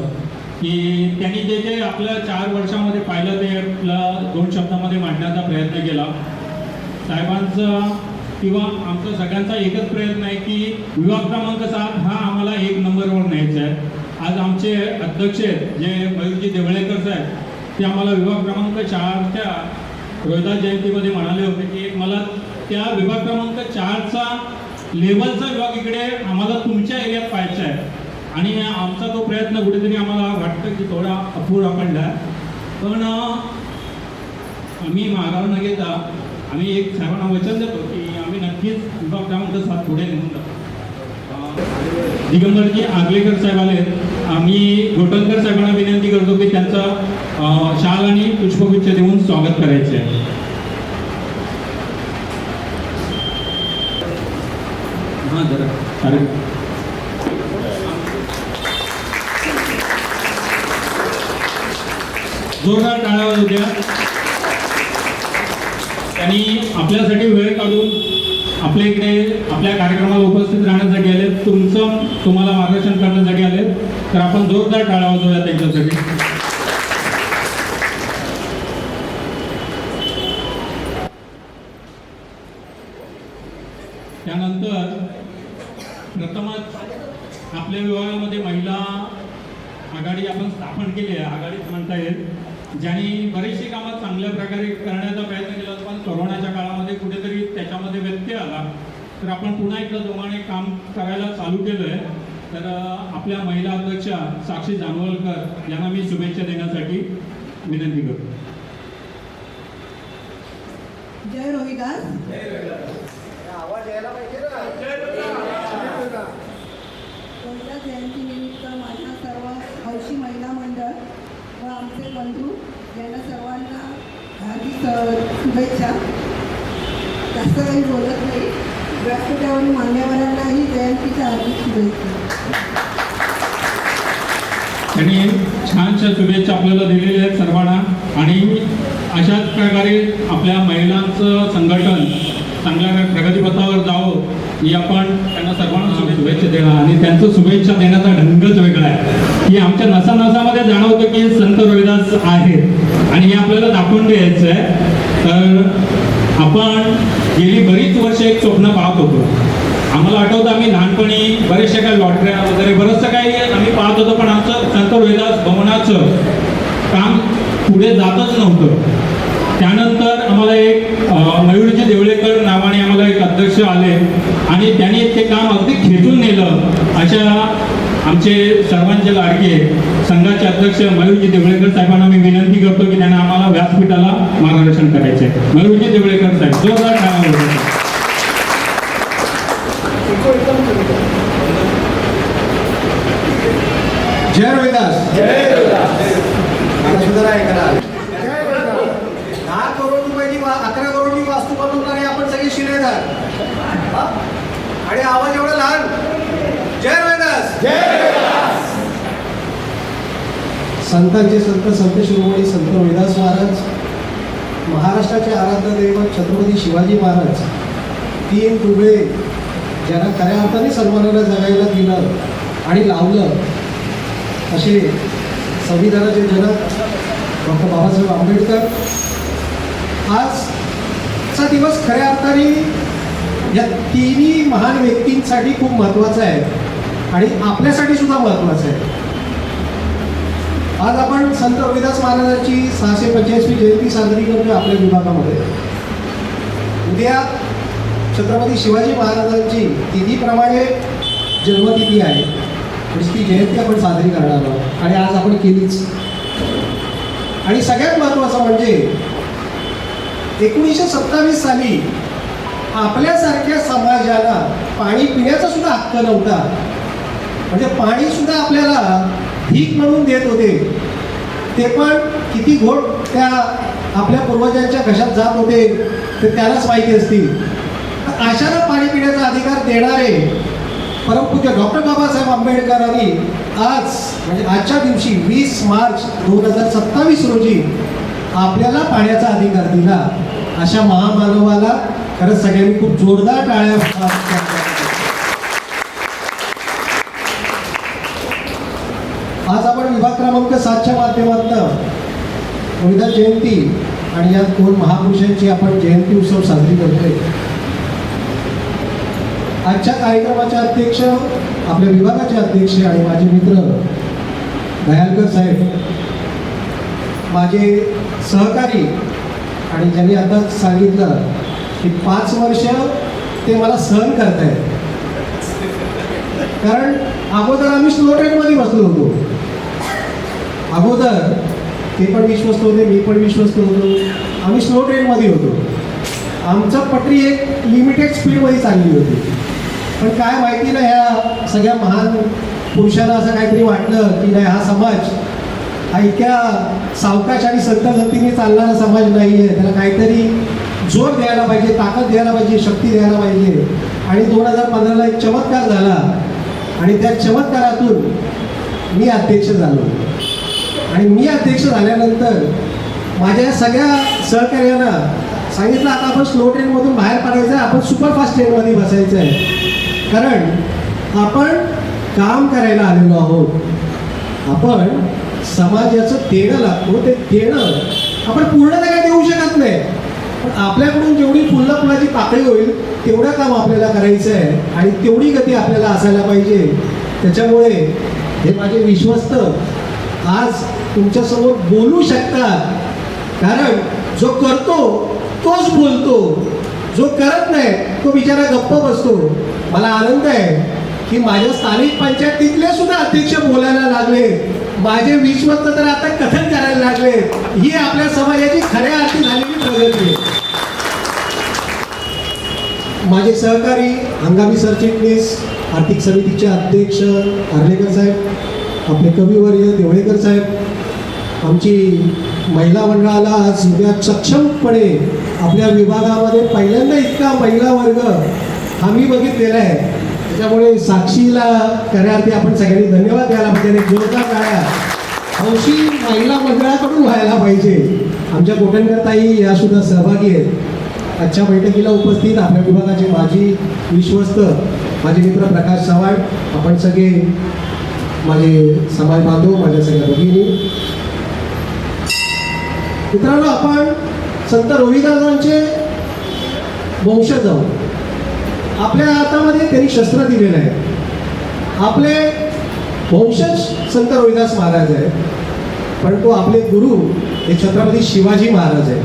की त्यांनी जे जे आपल्या 4 वर्षामध्ये पाहिलं ते आपला 2 शब्दामध्ये मांडण्याचा प्रयत्न केला. साहेबांचा किंवा आमचा सगळ्यांचा एकच प्रयत्न आहे की विभाग क्रमांक 7 हा आम्हाला 1 नंबरवर न्यायचा आहे. आज आमचे अध्यक्ष जे मयूरजी देवळेकर साहेब ते आम्हाला विभाग क्रमांक 4च्या रोहिदास जयंतीमध्ये म्हणाले होते की एक मला त्या विभाग क्रमांक 4चा लेवलचा विभाग इकडे आम्हाला तुमच्या एरियात पाहायचा आहे. आणि आमचा तो प्रयत्न कुठेतरी आम्हाला वाटतं की थोडा अपुरा पडला, पण आम्ही माघार न घेता आम्ही एक सर्वांना वचन देतो की आम्ही नक्कीच विभाग क्रमांक 7 पुढे नेऊन जातो. दिगंबरजी आगलेकर साहेब आले, आम्ही घोटणकर साहेबांना विनंती करतो की त्यांचं शाल आणि पुष्पगुच्छ देऊन स्वागत करायचे आहे. हां जरा अरे जोरदार टाळ्या वाजवूया. त्यांनी आपल्यासाठी वेळ काढून आपल्या इकडे आपल्या कार्यक्रमाला उपस्थित राहण्यासाठी आले, तुम्हाला मार्गदर्शन करण्यासाठी आले. तर आपण जोरदार टाळ्या वाजवूया त्यांच्यासाठी. त्यानंतर प्रथमच आपल्या विभागामध्ये महिला आघाडी आपण स्थापन केली आहे, आघाडीच म्हणता येईल, ज्यांनी बरीचशी कामं चांगल्या प्रकारे करण्याचा प्रयत्न केला, पण कोरोनाच्या काळामध्ये कुठेतरी त्याच्यामध्ये व्यत्यय आला. तर आपण पुन्हा एकदा जोमाने काम करायला चालू केलं आहे. तर आपल्या महिला अध्यक्षा साक्षी जानवलकर यांना मी शुभेच्छा देण्यासाठी विनंती करतो. जय रोहिदास. रोहिदास जयंतीनिमित्त माझ्या सर्व हौशी महिला मंडळ व आमचे बंधू यांना सर्वांना हार्दिक शुभेच्छा. जास्त काही बोलत नाही, व्यासपीठावरील मान्यवरांनाही जयंतीच्या हार्दिक शुभेच्छा. त्यांनी छानशा शुभेच्छा आपल्याला दिलेल्या आहेत सर्वांना. आणि अशाच प्रकारे आपल्या महिलांचं संघटन चांगल्या प्रगतीपथावर जावं ही आपण त्यांना सर्वांना शुभेच्छा देणार. आणि त्यांचं शुभेच्छा देण्याचा ढंगच वेगळा आहे की आमच्या नसानसामध्ये जाणवतं की संत रोहिदास आहेत आणि हे आपल्याला दाखवून द्यायचं आहे. तर आपण गेली बरीच वर्ष एक स्वप्न पाहत होतो. आम्हाला आठवतं आम्ही लहानपणी बरेचशा काही लॉटऱ्या वगैरे बरंचसं काही आम्ही पाहत होतो, पण आमचं संत रोहिदास भवनाचं काम पुढे जातच नव्हतं. त्यानंतर आम्हाला एक मयूरजी देवळेकर नावाने आम्हाला एक अध्यक्ष आले आणि त्यांनी ते काम अगदी खेचून नेलं. अशा आमचे सर्वांचे लाडके संघाचे अध्यक्ष मयूरजी देवळेकर साहेबांना मी विनंती करतो की त्यांना आम्हाला व्यासपीठाला मार्गदर्शन करायचे. मयूरजी देवळेकर साहेब, जोरदार टाळ्या वाजवा. जय रोहिदास. दहा करोड रुपयाची 11 करोडची वास्तू बनवणारे आपण सगळे शिलेदार आणि आवाज एवढा लहान. जय रोहिदास. संतांचे संत संत शिरोमणी संत रोहिदास महाराज, महाराष्ट्राचे आराध्य दैवत छत्रपती शिवाजी महाराज, 3 दुबळे ज्यांना खऱ्या अर्थाने सन्मानाला जगायला दिलं आणि लावलं असे संविधानाचे जनक डॉक्टर बाबासाहेब आंबेडकर. आजचा दिवस खऱ्या अर्थाने या तिन्ही महान व्यक्तींसाठी खूप महत्त्वाचा आहे आणि आपल्यासाठी सुद्धा महत्त्वाचा आहे. आज आपण संत रोहिदास महाराजांची 645वी जयंती साजरी करतो आपल्या विभागामध्ये. उद्या छत्रपती शिवाजी महाराजांची तिथीप्रमाणे जन्मतिथी आहे, म्हणजे ती जयंती आपण साजरी करणार आहोत आणि आज आपण केलीच. आणि सगळ्यात महत्त्वाचं म्हणजे 1927 साली आपल्यासारख्या समाजाला पाणी पिण्याचा सुद्धा हक्क नव्हता. म्हणजे पाणी सुद्धा आपल्याला भीक म्हणून देत होते. ते पण किती घोट त्या आपल्या पूर्वजांच्या घशात जात होते ते त्यालाच माहिती असतील. अशाला पाणी पिण्याचा अधिकार देणारे परमपूज्य डॉक्टर बाबासाहेब आंबेडकरांनी आज म्हणजे आजच्या दिवशी 20 मार्च 2027 रोजी आपल्याला पाण्याचा अधिकार दिला. अशा महामानवाला खरंच सगळ्यांनी खूप जोरदार टाळ्या. आज आपण विभाग क्रमांक 7च्या माध्यमातून रोहिदास जयंती आणि या 2 महापुरुषांची आपण जयंती उत्सव साजरी करतोय. आजच्या कार्यक्रमाचे अध्यक्ष आपल्या विभागाचे अध्यक्ष आणि माझे मित्र दयालकर साहेब, माझे सहकारी आणि ज्यांनी आताच सांगितलं की 5 वर्ष ते मला सहन करतायत. कारण अगोदर आम्ही स्लो ट्रेनमध्ये बसलो होतो. अगोदर ते पण विश्वस्त होते, मी पण विश्वस्त होतो. आम्ही स्लो ट्रेनमध्ये होतो. आमचं पटरी एक लिमिटेड स्पीडमध्ये चालली होती. पण काय माहिती नाही, ह्या सगळ्या महान पुरुषांना असं काहीतरी वाटलं की नाही, हा समाज हा इतक्या सावकाश आणि संत गतीने चालणारा समाज नाही आहे, त्याला काहीतरी जोर द्यायला पाहिजे, ताकद द्यायला पाहिजे, शक्ती द्यायला पाहिजे. आणि 2015ला एक चमत्कार झाला आणि त्या चमत्कारातून मी अध्यक्ष झालो. आणि मी अध्यक्ष झाल्यानंतर माझ्या सगळ्या सहकार्यांना सांगितलं, आता आपण स्लो ट्रेनमधून बाहेर पडायचं आहे, आपण सुपरफास्ट ट्रेनमध्ये बसायचं आहे. कारण आपण काम करायला आलेलो आहोत. आपण समाजाचं देणं लागतो, ते देणं आपण पूर्ण काय देऊ शकत नाही, पण आपल्याकडून जेवढी फुलाची पाकळी होईल तेवढं काम आपल्याला करायचं आहे आणि तेवढी गती आपल्याला असायला पाहिजे. त्याच्यामुळे हे माझे विश्वस्त आज तुमच्यासमोर बोलू शकतात. कारण जो करतो तोच बोलतो, जो करत नाही तो बिचारा गप्प बसतो. मला आनंद आहे की माझ्या स्थानिक पंचायतीतले सुद्धा अध्यक्ष बोलायला लागले, माझे विश्वस्त तर आता कथन करायला लागले. ही आपल्या समाजाची खऱ्या अर्थी झालेली प्रगती आहे. माझे सहकारी हंगामी सरचिटणीस, आर्थिक समितीचे अध्यक्ष अर्लेकर साहेब, आपले कविवर्य देवळेकर साहेब, आमची महिला मंडळाला आज सगळ्यात सक्षमपणे आपल्या विभागामध्ये पहिल्यांदा इतका महिला वर्ग हा मी बघितलेला आहे. त्याच्यामुळे साक्षीला खऱ्या अर्थी आपण सगळ्यांनी धन्यवाद द्यायला पाहिजे. जोरदार टाळ्या हौशी महिला मंडळाकडून व्हायला पाहिजे. आमच्या कोटणकर ताई या सुद्धा सहभागी आहेत. आजच्या बैठकीला उपस्थित आपल्या विभागाचे माजी विश्वस्त, माझे मित्र प्रकाश चव्हाण, आपण सगळे माझे समाज बांधव, माझ्या सगळ्या भगिनी. मित्रांनो, आपण संत रोहिदासांचे वंशज आहोत. आपल्या हातामध्ये त्यांनी शस्त्र दिलेलं आहे. आपले वंशज संत रोहिदास महाराज आहे, परंतु आपले गुरु हे छत्रपती शिवाजी महाराज आहे.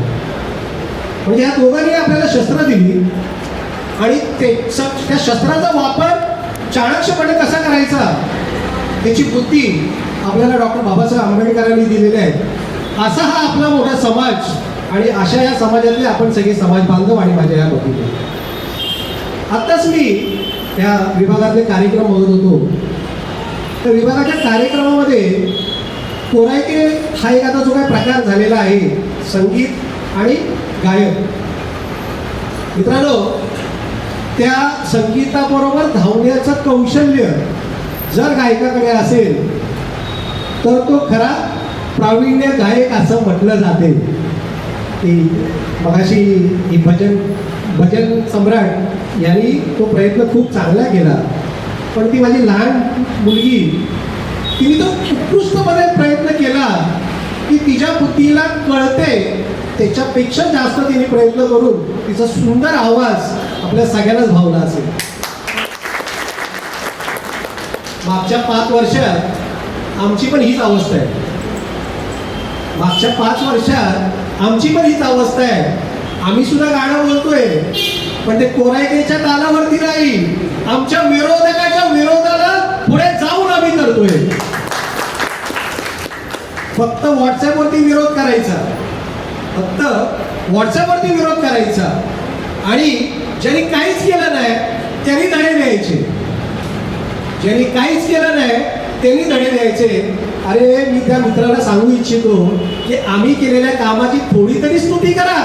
म्हणजे या दोघांनी आपल्याला शस्त्र दिली आणि त्या शस्त्राचा वापर चाणक्यपणे कसा करायचा त्याची बुद्धी आपल्याला डॉक्टर बाबासाहेब आंबेडकरांनी दिलेली आहे. असा हा आपला मोठा समाज आणि अशा या समाजातले आपण सगळे समाज बांधव आणि माझ्या या भगिनी. आत्ताच मी त्या विभागातले कार्यक्रम बघत होतो. त्या विभागाच्या कार्यक्रमामध्ये कोरायके हा एक आता जो काही प्रकार झालेला आहे, संगीत आणि गायन. मित्रांनो, त्या संगीताबरोबर धावण्याचं कौशल्य जर गायकाकडे असेल तर तो खरा प्रावीण्य गायक असं म्हटलं जाते. की मगाशी ही भजन सम्राट यांनी तो प्रयत्न खूप चांगला केला, पण ती माझी लहान मुलगी तिने तो उत्कृष्टपणे प्रयत्न केला की तिच्या बुद्धीला कळते त्याच्यापेक्षा जास्त तिने प्रयत्न करून तिचा सुंदर आवाज आपल्या सगळ्यांनाच भावला असेल. मागच्या 5 वर्षात आमची पण हीच अवस्था आहे. मागच्या 5 वर्षात आमची पण हीच अवस्था आहे. आम्ही सुद्धा गाणं बोलतोय, पण ते कोरायकेच्या तालावरती नाही, आमच्या विरोधकाच्या विरोधाला पुढे जाऊन आम्ही करतोय. फक्त व्हॉट्सअपवरती विरोध करायचा, फक्त व्हॉट्सअपवरती विरोध करायचा आणि ज्यांनी काहीच केलं नाही त्यांनी धडे द्यायचे. ज्यांनी काहीच केलं नाही त्यांनी धडे द्यायचे. अरे, मी त्या मित्राला सांगू इच्छितो की आम्ही केलेल्या कामाची थोडी तरी स्तुती करा.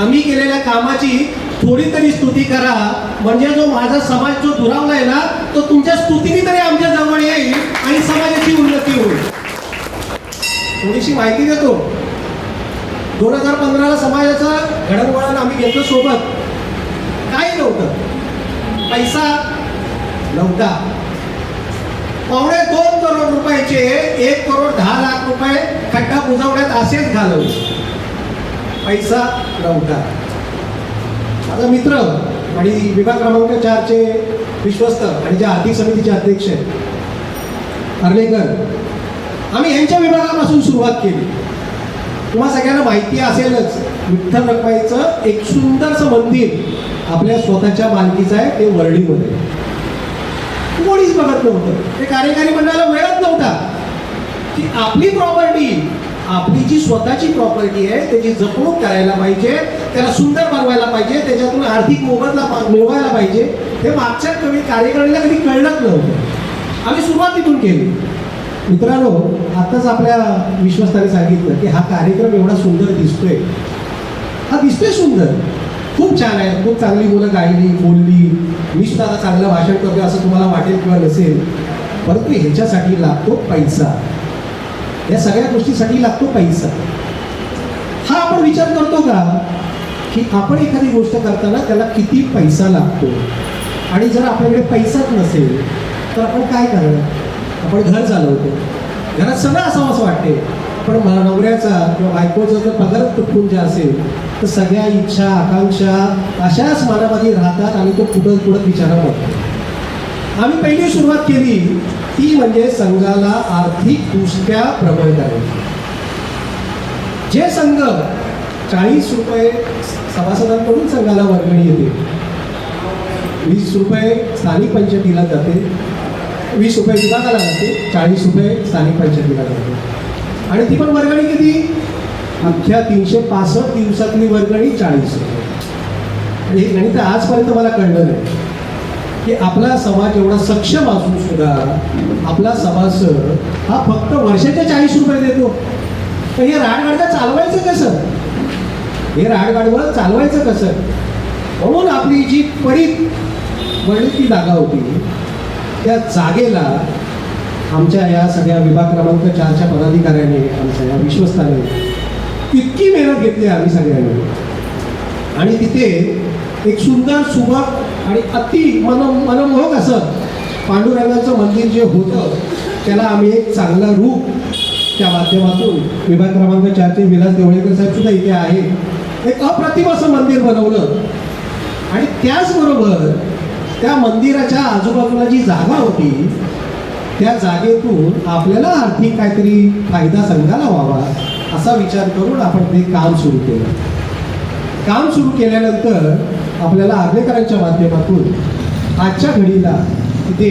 आम्ही केलेल्या कामाची थोडी तरी स्तुती करा, म्हणजे जो माझा समाज जो दुरावलाय ना तो तुमच्या स्तुतीने तरी आमच्या जवळ येईल आणि समाजाची उन्नती होईल. थोडीशी माहिती देतो. 2015ला समाजाचा घडणवळण आम्ही घेतलं सोबत. काही नव्हतं, पैसा नव्हता. 2.25 करोड रुपयाचे 1,10,00,000 रुपये खड्डा बुजवण्यात असेच घालवले. पैसा नव्हता. माझा मित्र आणि विभाग क्रमांक 4चे विश्वस्त आणि जे आर्थिक समितीचे अध्यक्ष आहेत अर्लेकर, आम्ही यांच्या विभागापासून सुरुवात केली. तुम्हाला सगळ्यांना माहिती असेलच विठ्ठल रखुमाईचं एक सुंदरसं मंदिर आपल्या स्वतःच्या मालकीचं आहे, ते वर्डीमध्ये. कोणीच बघत नव्हतं, ते कार्यकारी मंडळाला वेळच नव्हता की आपली प्रॉपर्टी, आपली जी स्वतःची प्रॉपर्टी आहे त्याची जपणूक करायला पाहिजे, त्याला सुंदर बनवायला पाहिजे, त्याच्यातून आर्थिक मोबदला मिळवायला पाहिजे. हे मागच्या कार्यकारिणीला कधी कळलंच नव्हतं. आम्ही सुरुवात तिथून केली. मित्रांनो, आत्ताच आपल्या विश्वस्ताने सांगितलं की हा कार्यक्रम एवढा सुंदर दिसतोय, हा दिसतोय सुंदर, खूप छान आहे, खूप चांगली मुलं गायली, बोलली, मी सुद्धा आता चांगलं भाषण करतोय असं तुम्हाला वाटेल किंवा नसेल, परंतु ह्याच्यासाठी लागतो पैसा. या सगळ्या गोष्टीसाठी लागतो पैसा. हा आपण विचार करतो का की आपण एखादी गोष्ट करताना त्याला किती पैसा लागतो, आणि जर आपल्याकडे पैसाच नसेल तर आपण काय करणार? आपण घर चालवतो, घरात सगळं असावं असं वाटते, पण नवऱ्याचा किंवा बायकोचा जर पगार तुटपुंजा असेल तर सगळ्या इच्छा आकांक्षा अशाच मनामध्ये राहतात आणि तो फुटत विचारा वाटतो. आम्ही पहिली सुरुवात केली ती म्हणजे संघाला आर्थिकदृष्ट्या प्रबळ करायची. जे संघ 40 रुपये सभासदांकडून संघाला वर्गणी येते, 20 रुपये स्थानिक पंचायतीला जाते, 20 रुपये विभागाला जाते, 40 रुपये स्थानिक पंचायतीला जाते. आणि ती पण वर्गणी किती? अख्ख्या 365 दिवसातली वर्गणी 40 रुपये. आणि हे गणित आजपर्यंत मला कळलं नाही की आपला समाज एवढा सक्षम असून सुद्धा आपला सभासद हा फक्त वर्षाचे 40 रुपये देतो. तर हे राडगाडगा चालवायचं कसं? हे राडगाडगं चालवायचं कसं? म्हणून आपली जी पडीत वडीलकी जागा होती त्या जागेला आमच्या या सगळ्या विभाग क्रमांक 4च्या पदाधिकाऱ्यांनी, आमच्या या विश्वस्ताने इतकी मेहनत घेतली आम्ही सगळ्यांनी, आणि तिथे एक सुंदर सुबक आणि अति मनमोहक असं पांडुरंगाचं मंदिर जे होतं त्याला आम्ही एक चांगलं रूप त्या माध्यमातून, विभाग क्रमांक 4चे विलास देवळेकर साहेब सुद्धा इथे आहे, एक अप्रतिम असं मंदिर बनवलं. आणि त्याचबरोबर त्या मंदिराच्या आजूबाजूला जी जागा होती त्या जागेतून आपल्याला आर्थिक काहीतरी फायदा संघाला व्हावा असा विचार करून आपण ते काम सुरू केलं. काम सुरू केल्यानंतर आपल्याला आर्लेकरांच्या माध्यमातून आजच्या घडीला तिथे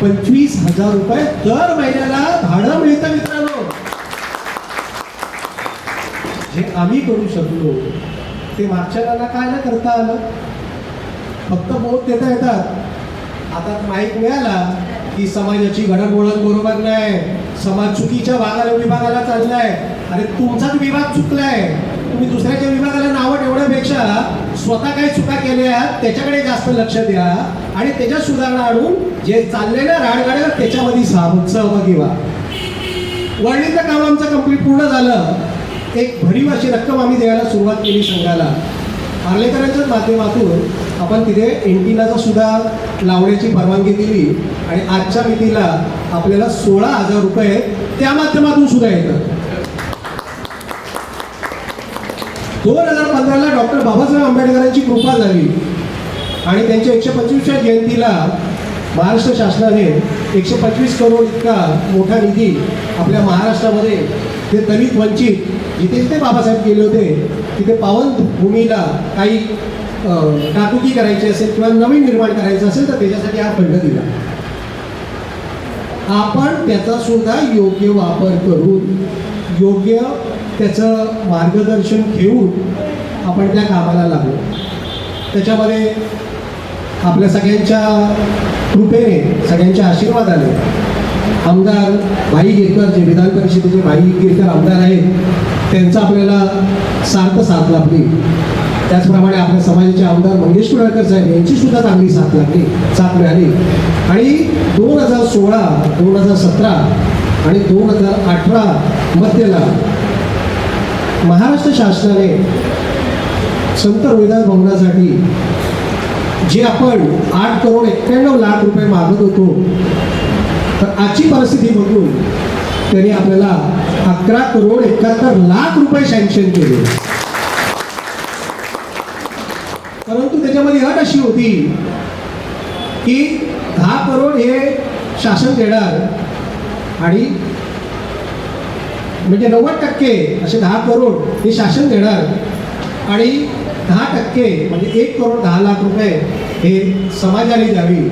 25,000 रुपये दर महिन्याला भाडं मिळतं. मित्रांनो, जे आम्ही करू शकलो ते मागच्याला काय ना करता आलं, फक्त बोट देता येतात. आता माहीत मिळाला की समाजाची घडणवळण बरोबर नाही, समाज चुकीच्या विभागाला चाललाय, अरे तुमचाच विभाग चुकलाय, तुम्ही दुसऱ्याच्या विभागाला नावं ठेवण्यापेक्षा स्वतः काही चुका केल्या त्याच्याकडे जास्त लक्ष द्या आणि त्याच्यात सुधारणा आणून जे चाललेलं राडगाड्या त्याच्यामध्ये सहभागी व्हा. वळणीचं काम आमचं कंप्लीट पूर्ण झालं. एक भरीव अशी रक्कम आम्ही द्यायला सुरुवात केली संघाला. आर्लेकरांच्याच माध्यमातून आपण तिथे एंटिनाचा सुद्धा लावण्याची परवानगी दिली आणि आजच्या मितीला आपल्याला 16,000 रुपये त्या माध्यमातून सुद्धा येतात. 2015ला डॉक्टर बाबासाहेब आंबेडकरांची कृपा झाली आणि त्यांच्या 125व्या जयंतीला महाराष्ट्र शासनाने 125 करोड इतका मोठा निधी आपल्या महाराष्ट्रामध्ये ते दलित वंचित जिथे जिथे बाबासाहेब गेले होते तिथे पावनभूमीला काही टाकुकी करायची असेल किंवा नवीन निर्माण करायचं असेल तर त्याच्यासाठी हा फंड दिला. आपण त्याचा सुद्धा योग्य वापर करून योग्य त्याचं मार्गदर्शन घेऊन आपण त्या कामाला लागलो. त्याच्यामध्ये आपल्या सगळ्यांच्या कृपेने, सगळ्यांच्या आशीर्वादाने आमदार भाई गिरकर, जे विधान परिषदेचे भाई गिरकर आमदार आहेत, त्यांचा आपल्याला साथ लाभली. त्याचप्रमाणे आपल्या समाजाचे आमदार मंगेश कुडाळकर साहेब यांची सुद्धा चांगली साथ मिळाली. आणि 2016, 2017 आणि 2018 मध्येला महाराष्ट्र शासनाने संत रोहिदास भवनासाठी जे आपण 8,91,00,000 रुपये मागत होतो, तर आजची परिस्थिती बघून त्यांनी आपल्याला 11,71,00,000 रुपये सँक्शन केले. परंतु त्याच्यामध्ये अट अशी होती की 10 करोड हे शासन देणार आणि म्हणजे 90% असे 10 करोड हे शासन देणार आणि 10% म्हणजे 1,10,00,000 हे समाजाने द्यावी.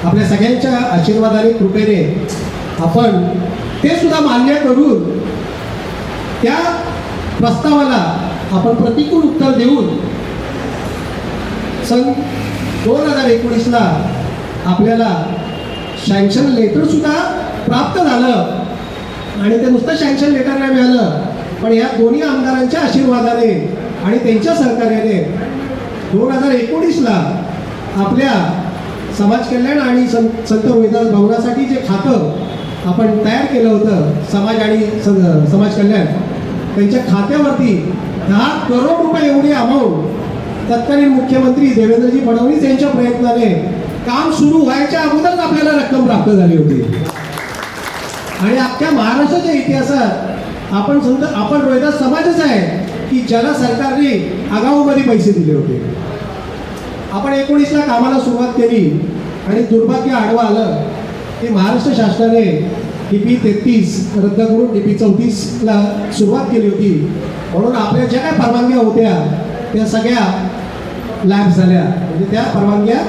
आपल्या सगळ्यांच्या आशीर्वादाने कृपेने आपण ते सुद्धा मान्य करून त्या प्रस्तावाला आपण प्रतिकूल उत्तर देऊन सन 2019ला आपल्याला सँक्शन लेटर सुद्धा प्राप्त झालं. आणि ते नुसतं सँक्शन लेटर नाही मिळालं, पण या दोन्ही आमदारांच्या आशीर्वादाने आणि त्यांच्या सहकार्याने 2019ला आपल्या समाज कल्याण आणि संत रोहिदास भवनासाठी जे खातं आपण तयार केलं होतं, समाज आणि समाज कल्याण, त्यांच्या खात्यावरती 10 करोड रुपये एवढी अमाऊंट तत्कालीन मुख्यमंत्री देवेंद्रजी फडणवीस यांच्या प्रयत्नाने काम सुरू व्हायच्या अगोदरच आपल्याला रक्कम प्राप्त झाली होती. आणि अख्ख्या महाराष्ट्राच्या इतिहासात आपण रोहिदास समाजच आहे की ज्याला सरकारने आगाऊमध्ये पैसे दिले होते. आपण 19ला कामाला सुरुवात केली आणि दुर्भाग्य आडवं आलं की महाराष्ट्र शासनाने DP 33 रद्द करून DP 34ला सुरुवात केली होती. म्हणून आपल्या ज्या काही परवानग्या होत्या त्या सगळ्या लॅब झाल्या, म्हणजे त्या परवानग्या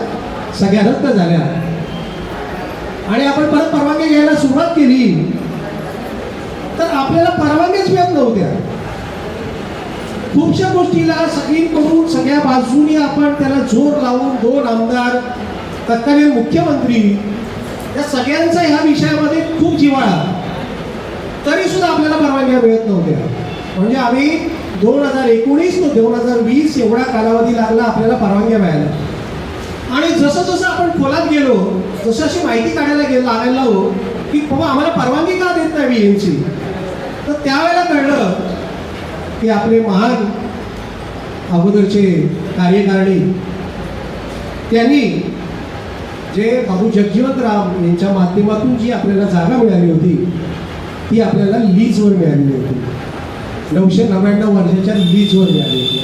सगळ्या रद्द झाल्या. आणि आपण परत परवानग्या घ्यायला सुरुवात केली तर आपल्याला परवानग्याच मिळत नव्हत्या. खूपशा गोष्टीला सगळीकडून सगळ्या बाजूनी आपण त्याला जोर लावून 2 आमदार, तत्कालीन मुख्यमंत्री, या सगळ्यांचा ह्या विषयामध्ये खूप जिव्हाळा, तरी सुद्धा आपल्याला परवानग्या मिळत नव्हत्या. म्हणजे आम्ही 2019 ते 2020 एवढा कालावधी लागला आपल्याला परवानग्या मिळाल्या. आणि जसं जसं आपण खोलात गेलो, जसं अशी माहिती काढायला लागायला लागलो की बाबा आम्हाला परवानगी का देत नाही BMC, तर त्यावेळेला कळलं की आपले महान अगोदरचे कार्यकारिणी त्यांनी जे बाबू जगजीवनराम यांच्या माध्यमातून जी आपल्याला जागा मिळाली होती ती आपल्याला लीजवर मिळालेली होती. 999 वर्षाच्या लीजवर मिळाली होती.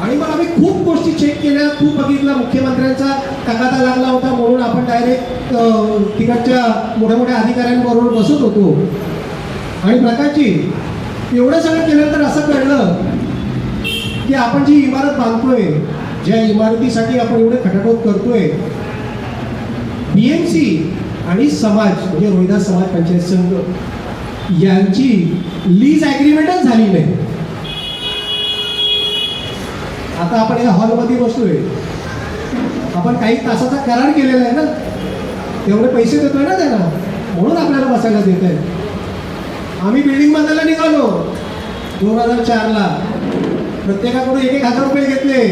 आणि मग आम्ही खूप गोष्टी चेक केल्या, खूप बघितलं. मुख्यमंत्र्यांचा तगादा लागला होता म्हणून आपण डायरेक्ट तिकडच्या मोठ्या मोठ्या अधिकाऱ्यांबरोबर बसत होतो. आणि प्रकाशजी एवढं सगळं केल्यानंतर असं कळलं की आपण जी इमारत बांधतोय, ज्या इमारतीसाठी आपण एवढे खटाटोप करतोय, BMC आणि समाज म्हणजे रोहिदास समाज पंचायत संघ यांची लीज ॲग्रीमेंटच झाली नाही. आता आपण या हॉलमध्ये बसतोय, आपण काही तासाचा करार केलेला आहे ना, तेवढे पैसे देतोय ना त्यांना, म्हणून आपल्याला बसायला देत आहे. आम्ही बिल्डिंग बांधायला निघालो 2004ला, प्रत्येकाकडून 1,000 रुपये घेतले,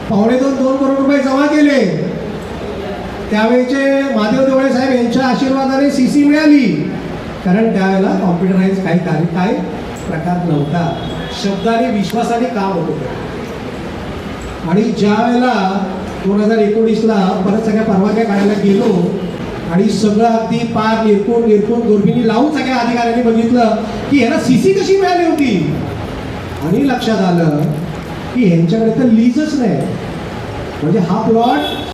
2.5-2 करोड रुपये जमा केले. त्यावेळेचे महादेव देवळे साहेब यांच्या आशीर्वादाने CC मिळाली, कारण त्यावेळेला कॉम्प्युटराईज काही प्रकार नव्हता. शब्दाने विश्वासाने काम होत होतं. आणि ज्या वेळेला 2019ला परत सगळ्या परवानग्या काढायला गेलो आणि सगळं अगदी पार निरकून दुर्बिणी लावून सगळ्या अधिकाऱ्यांनी बघितलं की ह्याला CC कशी मिळाली होती. आणि लक्षात आलं की ह्यांच्याकडे तर लीजच नाही, म्हणजे हा प्लॉट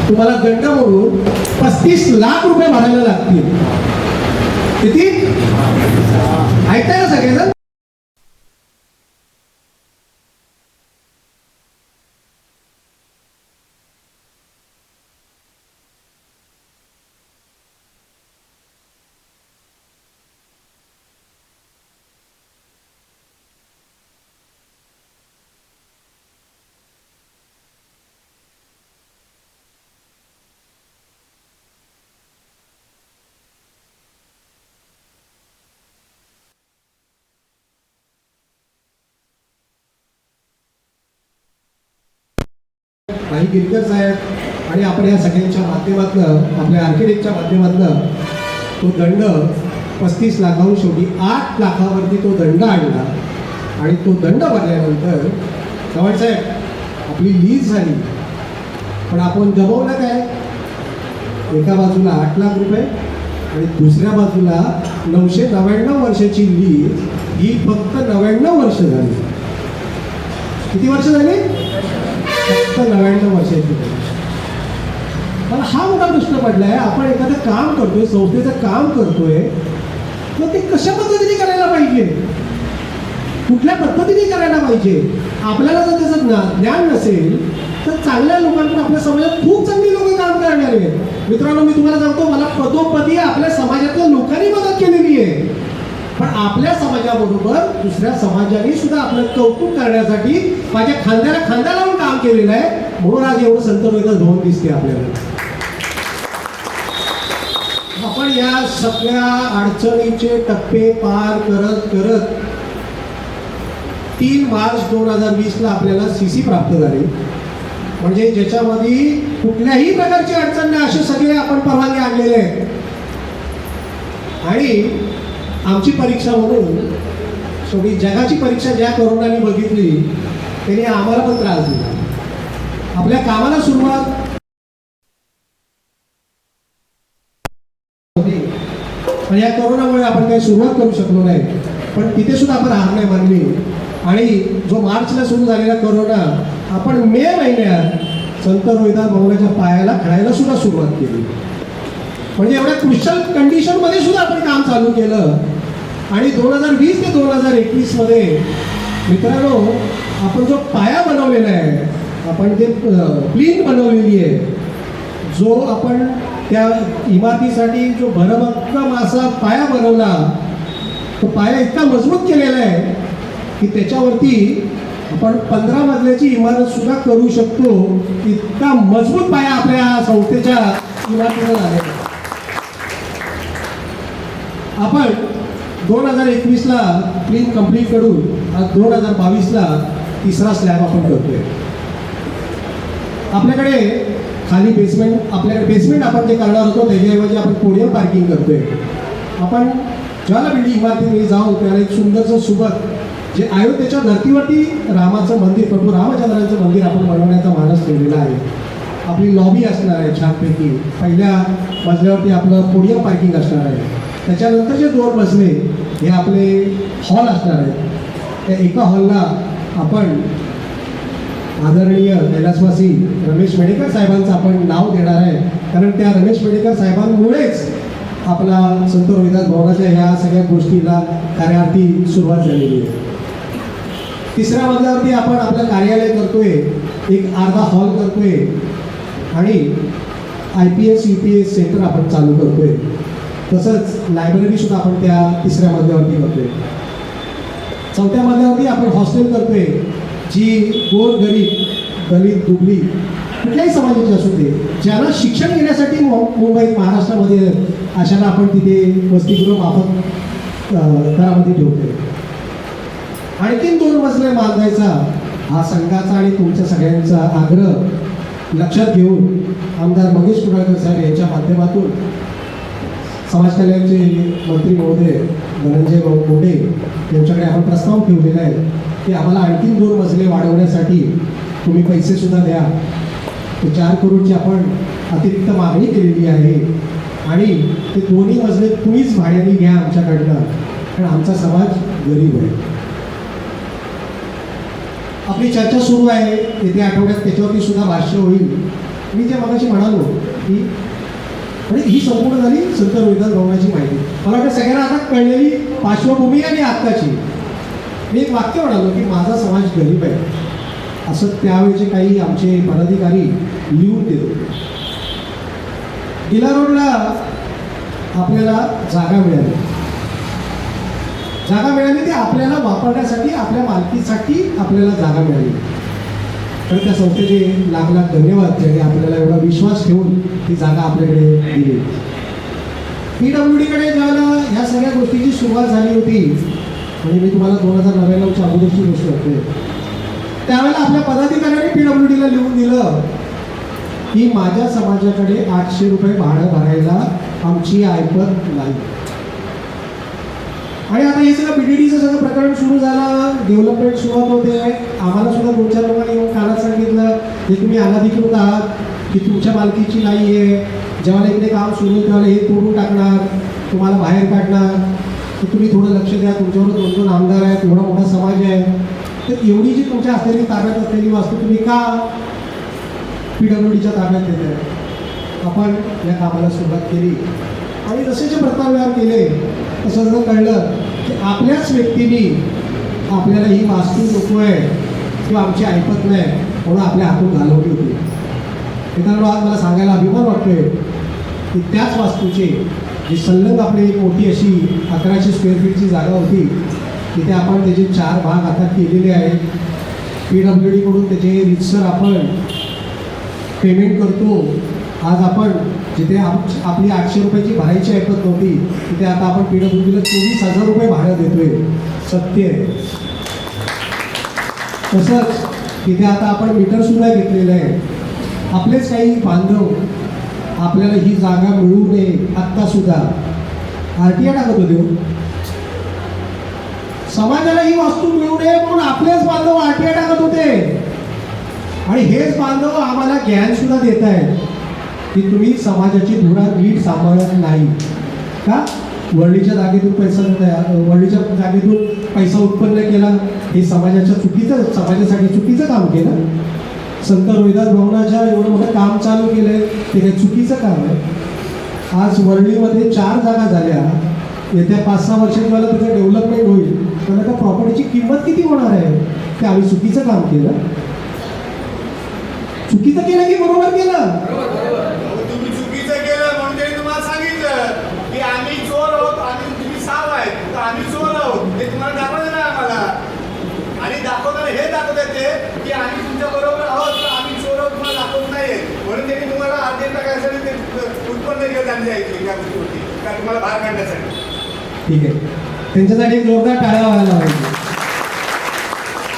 तुम्हाला दंड म्हणून 35 लाख रुपये भरायला लागतील. किती ऐकताय ना सगळेजण? भाई गिरकर साहेब आणि आपण या सगळ्यांच्या माध्यमातून, आपल्या आर्किटेक्टच्या माध्यमातून तो दंड 35 लाखाहून शेवटी 8 लाखावरती तो दंड आणला आणि तो दंड भरल्यानंतर चव्हाण साहेब आपली लीज झाली, पण आपण गमवलं काय? एका बाजूला 8 लाख रुपये आणि दुसऱ्या बाजूला 999 वर्षाची लीज, ही फक्त 99 वर्ष झाली. किती वर्ष झाली? फक्त 99 वर्षाची झाली. मला हा मोठा प्रश्न पडलाय, आपण एखादं काम करतोय, संस्थेचं काम करतोय, तर ते कशा पद्धतीने करायला पाहिजे, कुठल्या पद्धतीने करायला पाहिजे. आपल्याला जर त्याचं ज्ञान नसेल तर चांगल्या लोकांकडून आपल्या समाजात खूप चांगली लोक काम करणार आहेत. मित्रांनो, मी तुम्हाला सांगतो, मला पदोपदी आपल्या समाजातल्या लोकांनी मदत केलेली आहे, पण आपल्या समाजाबरोबर दुसऱ्या समाजाने सुद्धा आपलं कौतुक करण्यासाठी माझ्या खांद्याला खांदा लावून काम केलेलं आहे. म्हणून आज एवढं संत रोहिदास भवन दिसते आपल्याला. आपण या सगळ्या अडचणीचे टप्पे पार करत करत 3 मार्च 2020 आपल्याला CC प्राप्त झाले. म्हणजे ज्याच्यामध्ये कुठल्याही प्रकारची अडचण नाही, असे सगळे आपण परवानगी आणलेले आहेत. आणि आमची परीक्षा म्हणून शेवटी जगाची परीक्षा ज्या करोनाने बघितली त्यांनी आम्हाला पण त्रास दिला. आपल्या कामाला सुरुवात आणि या कोरोनामुळे आपण काही सुरुवात करू शकलो नाही, पण तिथे सुद्धा आपण हार नाही मानली. आणि जो मार्चला सुरू झालेला कोरोना आपण मे महिन्यात संत रोहिदास भवनाच्या पायाला खेळायला सुद्धा सुरुवात केली. म्हणजे एवढ्या क्रुशल कंडिशनमध्ये सुद्धा आपण काम चालू केलं. आणि 2020 ते 2021 मध्ये मित्रांनो, आपण जो पाया बनवलेला आहे, आपण जे प्लीन बनवलेली आहे, जो आपण त्या इमारतीसाठी जो भरभक्कम असा पाया बनवला, तो पाया इतका मजबूत केलेला आहे की त्याच्यावरती आपण 15 मजल्याची इमारत सुद्धा करू शकतो. इतका मजबूत पाया आपल्या संस्थेच्या इमारतीला झालेला. आपण 2021ला प्लीन कंप्लीट करून आज 2022ला 3रा स्लॅब आपण करतोय. आपल्याकडे खाली बेसमेंट, आपल्याकडे बेसमेंट आपण जे करणार होतो त्याच्याऐवजी आपण पोडियम पार्किंग करतोय. आपण ज्याला बिल्डिंग इमारतीमध्ये जाऊ त्याला एक सुंदरसं सुबक जे अयोध्येच्या धर्तीवरती रामाचं मंदिर, प्रभू रामचंद्रांचं मंदिर आपण बनवण्याचा मानस ठेवलेला आहे. आपली लॉबी असणार आहे छानपैकी. पहिल्या मजल्यावरती आपलं पोडियम पार्किंग असणार आहे. त्याच्यानंतरचे 2 मजले हे आपले हॉल असणार आहेत. त्या एका हॉलला आपण आदरणीय कैलासवासी रमेश मेडेकर साहेबांचं आपण नाव देणार आहे, कारण त्या रमेश मेडेकर साहेबांमुळेच आपला संत रोहिदास भवनाच्या ह्या सगळ्या गोष्टीला कार्यार्थी सुरुवात झालेली आहे. 3ऱ्या मजल्यावरती आपण आपलं कार्यालय करतोय, एक अर्धा हॉल करतोय आणि IPS UPS सेंटर आपण चालू करतोय. तसंच लायब्ररी सुद्धा आपण त्या 3ऱ्या मजल्यावरती करतोय. 4थ्या मजल्यावरती आपण हॉस्टेल करतोय, जी गोरगरीब दलित दुबळी कुठल्याही समाजाची असू दे, ज्यांना शिक्षण घेण्यासाठी मुंबईत महाराष्ट्रामध्ये अशांना आपण तिथे वसतिगृह माफक दरामध्ये ठेवतोय. आणखीन 2 मजले बांधायचा हा संघाचा आणि तुमच्या सगळ्यांचा आग्रह लक्षात घेऊन आमदार मंगेश कुडाळकर साहेब यांच्या माध्यमातून समाज कल्याणचे मंत्री महोदय धनंजय मोटे यांच्याकडे आपण प्रस्ताव ठेवलेला आहे की आम्हाला आणखीन 2 मजले वाढवण्यासाठी तुम्ही पैसे सुद्धा द्या. ते 4 करोडची आपण अतिरिक्त मागणी केलेली आहे आणि ते 2ही मजले तुम्हीच भाड्याने घ्या आमच्याकडनं, कारण आमचा समाज गरीब आहे. आपली चर्चा सुरू आहे, येत्या आठवड्यात त्याच्यावरती सुद्धा भाष्य होईल. मी जे मगाशी म्हणालो की म्हणजे ही संपूर्ण झाली संत रोहिदास भवनाची माहिती. मला वाटतं सगळ्यांना आता कळलेली पार्श्वभूमी आणि आत्ताची. मी एक वाक्य म्हणालो की माझा समाज गरीब आहे, असं त्यावेळेचे काही आमचे पदाधिकारी लिहून देत होते. किल्ला रोडला आपल्याला जागा मिळाली ती आपल्याला वापरण्यासाठी, आपल्या मालकीसाठी आपल्याला जागा मिळाली. तर त्या संस्थेचे लाख लाख धन्यवाद, ज्यांनी आपल्याला एवढा विश्वास ठेवून ती जागा आपल्याकडे दिली. PWDकडे ज्यावेळेला ह्या सगळ्या गोष्टीची सुरुवात झाली होती, म्हणजे मी तुम्हाला 2099च्या अगोदरची गोष्ट करते, त्यावेळेला आपल्या पदाधिकाऱ्यांनी PWDला लिहून दिलं की माझ्या समाजाकडे 800 रुपये भाडं भरायला आमची ऐपत नाही. आणि आता हे सगळं BDDचं सगळं प्रकरण सुरू झालं, डेव्हलपमेंट सुरुवात होते. आम्हाला सुद्धा 2-4 लोकांनी येऊन कानात सांगितलं की तुम्ही अनाधिकृत आहात, की तुमच्या मालकीची नाही आहे, जेव्हा इकडे काम सुरू होईल तेव्हा हे तोडून टाकणार, तुम्हाला बाहेर काढणार, की तुम्ही थोडं लक्ष द्या, तुमच्यावर 2-2 आमदार आहेत, एवढा मोठा समाज आहे. तर एवढी जी तुमच्या असलेली ताब्यात असलेली वास्तू तुम्ही का PWDच्या ताब्यात देताय? आपण या कामाला सुरुवात केली आणि जसे प्रस्ताव केले तसं जर कळलं की आपल्याच व्यक्तींनी आपल्याला ही वास्तू नको आहे किंवा आमची ऐकत नाही म्हणून आपल्या हातून घालवली होती. मित्रांनो, आज मला सांगायला अभिमान वाटतोय की त्याच वास्तूची जी सल्लग आपली एक मोठी अशी 1100 स्क्वेअर फीटची जागा होती, तिथे आपण त्याचे 4 भाग आता केलेले आहेत. PWDकडून त्याचे रितसर आपण पेमेंट करतो. आज आपण जिथे आपली 800 रुपयाची भरायची ऐकत नव्हती, तिथे आता आपण PWDला 24,000 रुपये भाडं देतोय. सत्य आहे. तसंच तिथे आता आपण मीटरसुद्धा घेतलेलं आहे. आपलेच काही बांधव आपल्याला ही जागा मिळू नये आत्तासुद्धा RTI टाकत होते. समाजाला ही वास्तू मिळू नये म्हणून आपलेच बांधव RTI टाकत होते. आणि हेच बांधव आम्हाला ज्ञान सुद्धा देत आहेत की तुम्ही समाजाची धुरा नीट सांभाळत नाही का? वरळीच्या जागेतून पैसा वरळीच्या जागेतून पैसा उत्पन्न केला, हे समाजासाठी चुकीचं काम केलं. संत रोहिदास भवनाच्या एवढं मोठं काम चालू केलंय, ते काही चुकीचं काम आहे. आज वरळीमध्ये 4 जागा झाल्या. येत्या 5-6 वर्षात मला त्याचं डेव्हलपमेंट होईल, पण त्या प्रॉपर्टीची किंमत किती होणार आहे? ते आम्ही चुकीचं काम केलं. चुकीचं केलं की बरोबर केलं? तुम्ही चुकीचं केलं म्हणून त्यांनी तुम्हाला सांगितलं की आम्ही चोर आहोत आणि तुम्ही साव आहेत, तर आम्ही चोर आहोत हे तुम्हाला दाखवलं नाही आम्हाला. आणि दाखवताना हे दाखवत येते की आम्ही तुमच्या बरोबर आहोत, तर आम्ही चोर आहोत तुम्हाला दाखवत नाही. म्हणून त्यांनी तुम्हाला अर्धे टाकायसाठी ते उत्पन्न केलं त्यांनी ऐकली त्या गोष्टी का तुम्हाला बाहेर काढण्यासाठी. ठीक आहे, त्यांच्यासाठी एक जोरदार टाळ्या व्हायला पाहिजे.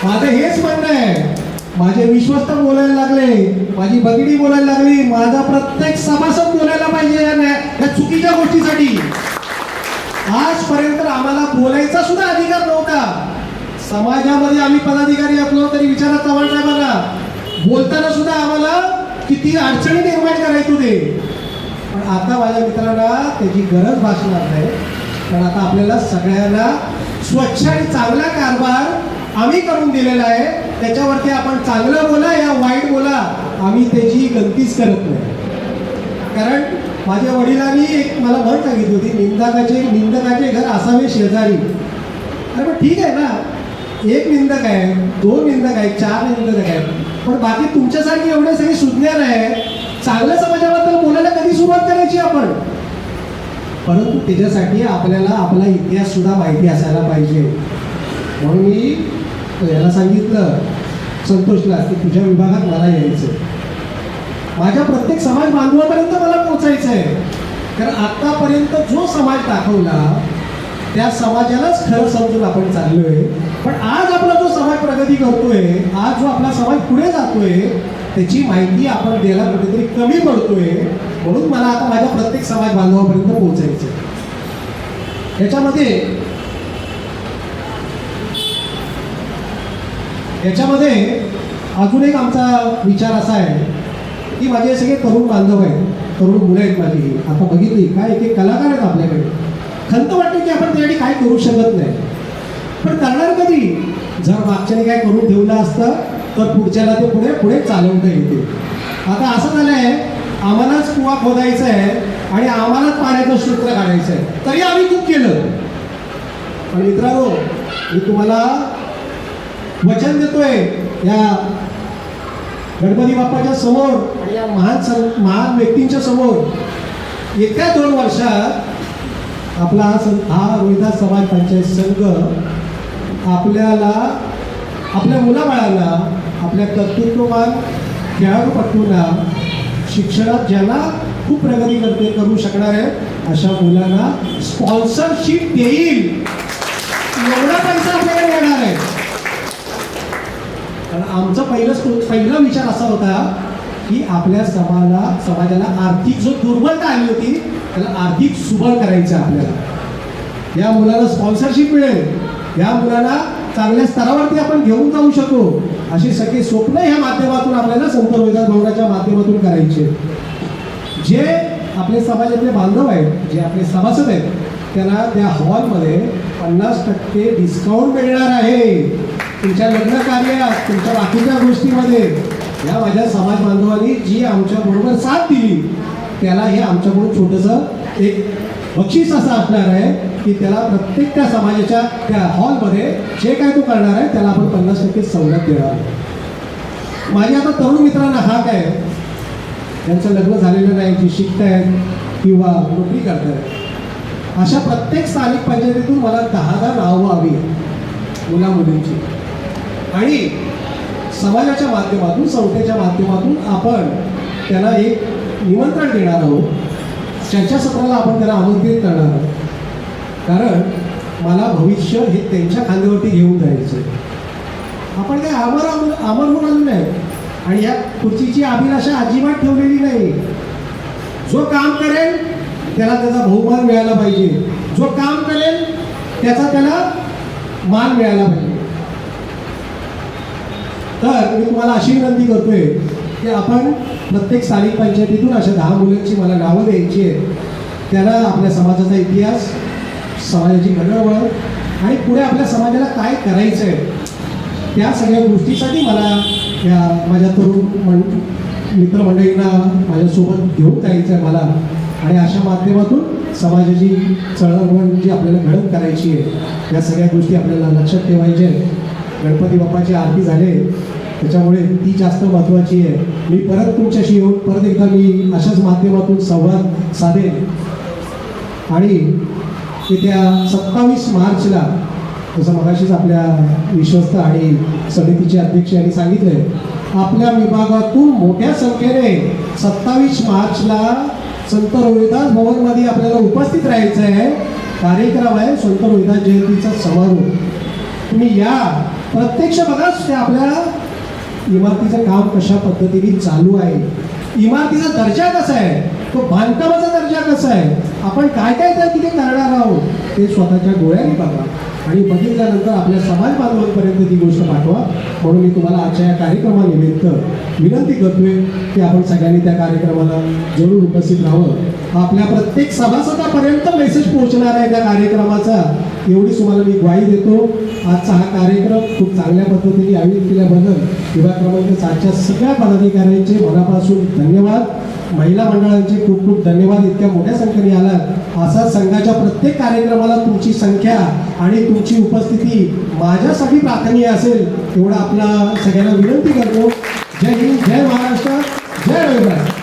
माझं हेच म्हणणं आहे. माझे विश्वस्त बोलायला लागले, माझी भगिनी बोलायला लागली, माझा प्रत्येक सभासद बोलायला पाहिजे या चुकीच्या गोष्टीसाठी. आजपर्यंत आम्हाला बोलायचा सुद्धा अधिकार नव्हता. समाजामध्ये आम्ही पदाधिकारी असलो तरी विचारा चव्हाण साहेबांना बोलताना सुद्धा आम्हाला किती अडचणी निर्माण करायचे होते. पण आता माझ्या मित्रांना त्याची गरज भासणार नाही. कारण आता आपल्याला सगळ्यांना स्वच्छ आणि चांगला कारभार आम्ही करून दिलेला आहे. त्याच्यावरती आपण चांगलं बोला या वाईट बोला, आम्ही त्याची गंतीच करत नाही. कारण माझ्या वडिलांनी एक मला म्हण सांगितली होती, निंदकाचे घर असावे शेजारी. अरे पण ठीक आहे ना, 1 निंदक आहे, 2 निंदक आहे, 4 निंदक आहेत, पण बाकी तुमच्यासारखी एवढे सगळे सुज्ञान आहे. चांगल्या समाजाबद्दल बोलायला कधी सुरुवात करायची आपण? परंतु त्याच्यासाठी आपल्याला आपला इतिहास सुद्धा माहिती असायला पाहिजे. म्हणून मी याला सांगितलं संतोषला की तुझ्या विभागात मला यायचं, माझ्या प्रत्येक समाज बांधवापर्यंत मला पोचायचं आहे. कारण आतापर्यंत जो समाज दाखवला त्या समाजालाच खरं समजून आपण चाललोय. पण आज आपला जो समाज प्रगती करतोय, आज जो आपला समाज पुढे जातोय, त्याची माहिती आपण द्यायला कुठेतरी कमी पडतोय. म्हणून मला आता माझ्या प्रत्येक समाज बांधवापर्यंत पोहोचायचं. याच्यामध्ये अजून एक आमचा विचार असा आहे की माझे सगळे तरुण बांधव आहेत, तरुण मुलं आहेत माझी. आता बघितली काय एक कलाकार आहेत आपल्याकडे. खंत वाटते की आपण त्यासाठी काय करू शकत नाही, पण करणार कधी? जर मागच्याने काय करून ठेवलं असतं तर पुढच्याला ते पुढे पुढे चालवता येते. आता असं झालं आहे, आम्हालाच कुवा खोदायचा आहे आणि आम्हालाच पाण्याचं सूत्र काढायचं आहे, तरी आम्ही खूप केलं. पण मित्रांनो, मी तुम्हाला वचन देतोय या गणपती बाप्पाच्या समोर आणि या महान व्यक्तींच्या समोर, येत्या 2 वर्षात आपला हा रोहिदास समाज पंचायत संघ आपल्याला, आपल्या मुलाबाळांना, आपल्या कर्तृत्ववान खेळाडूपटूंना, शिक्षणात ज्यांना खूप प्रगती करू शकणार आहे अशा मुलांना स्पॉन्सरशिप देईल. एवढा पैसा आपल्याकडे येणार आहे. कारण आमचा पहिला विचार असा होता की आपल्या समाजाला आर्थिक जो दुर्बलता आली होती त्याला आर्थिक सुबळ करायचं आपल्याला. या मुलाला स्पॉन्सरशिप मिळेल, या मुलाला चांगल्या स्तरावरती आपण घेऊन जाऊ शकू, अशी सगळी स्वप्न ह्या माध्यमातून आपल्याला संत रोहिदास भवनाच्या माध्यमातून करायचे. जे आपले समाजातले बांधव आहेत, जे आपले सभासद आहेत, त्यांना त्या हॉलमध्ये 50% डिस्काउंट मिळणार आहे. तुमच्या लग्न कार्यात, तुमच्या बाकीच्या गोष्टीमध्ये या माझ्या समाज बांधवांनी जी आमच्याबरोबर साथ दिली त्याला हे आमच्याकडून छोटंसं एक बक्षीस असं असणार आहे की त्याला प्रत्येक त्या समाजाच्या त्या हॉलमध्ये जे काय तो करणार आहे त्याला आपण 50% सवलत देणार. माझ्या आता तरुण मित्रांना हाक आहे, त्यांचं लग्न झालेलं नाही, जे शिकत आहेत किंवा नोकरी करत आहेत, अशा प्रत्येक स्थानिक पंचायतीतून मला 10 नावं हवी मुला मुलींची. आणि समाजाच्या माध्यमातून, संस्थेच्या माध्यमातून आपण त्यांना एक निमंत्रण देणार आहोत. चर्चासत्राला आपण त्याला आमंत्रित करणार आहोत. कारण मला भविष्य हे त्यांच्या खांद्यावरती घेऊन जायचं. आपण काय आमर म्हणून आलो नाही आणि या खुर्चीची अभिलाषा अजिबात ठेवलेली नाही. जो काम करेल त्याला त्याचा बहुमान मिळाला पाहिजे, जो काम करेल त्याचा त्याला मान मिळाला पाहिजे. तर मी तुम्हाला अशी विनंती करतोय की आपण प्रत्येक स्थानिक पंचायतीतून अशा 10 मुलांची मला नावं द्यायची आहेत. त्यांना आपल्या समाजाचा इतिहास, समाजाची घडवळ आणि पुढे आपल्या समाजाला काय करायचं आहे त्या सगळ्या गोष्टीसाठी मला या माझ्या तरुण मित्रमंडळींना माझ्यासोबत घेऊन जायचं आहे मला. आणि अशा माध्यमातून समाजाची चळवळ जी आपल्याला घडत करायची आहे, या सगळ्या गोष्टी आपल्याला लक्षात ठेवायच्या आहेत. गणपती बाप्पाची आरती झाले त्याच्यामुळे ती जास्त महत्त्वाची आहे. मी परत तुमच्याशी येऊन परत एकदा मी अशाच माध्यमातून संवाद साधेन. आणि येत्या 27 मार्चला जसं मगाशीच आपल्या विश्वस्त आणि समितीचे अध्यक्ष यांनी सांगितले, आपल्या विभागातून मोठ्या संख्येने 27 मार्चला संत रोहिदास भवनमध्ये आपल्याला उपस्थित राहायचं आहे. कार्यक्रम आहे संत रोहिदास जयंतीचा समारोह. तुम्ही या, प्रत्यक्ष बघाच ते आपल्या इमारतीचं काम कशा पद्धतीने चालू आहे, इमारतीचा दर्जा कसा आहे, तो बांधकामाचा दर्जा कसा आहे, आपण काय काय त्या तिथे करणार आहोत ते स्वतःच्या डोळ्याने बघा आणि बघितल्यानंतर आपल्या समाज बांधवांपर्यंत ती गोष्ट पाठवा. म्हणून मी तुम्हाला आजच्या या कार्यक्रमानिमित्त विनंती करतोय की आपण सगळ्यांनी त्या कार्यक्रमाला जरूर उपस्थित राहावं. आपल्या प्रत्येक सभासदापर्यंत मेसेज पोहोचणार आहे त्या कार्यक्रमाचा, एवढी तुम्हाला मी ग्वाही देतो. आजचा हा कार्यक्रम खूप चांगल्या पद्धतीने आयोजित केल्याबद्दल विभाग क्रमांक 7च्या सगळ्या पदाधिकाऱ्यांचे मनापासून धन्यवाद. महिला मंडळांचे खूप खूप धन्यवाद. इतक्या मोठ्या संख्येने आलात. असा संघाच्या प्रत्येक कार्यक्रमाला तुमची संख्या आणि तुमची उपस्थिती माझ्यासाठी प्रार्थनीय असेल एवढं आपला सगळ्यांना विनंती करतो. जय हिंद, जय महाराष्ट्र, जय रविवार.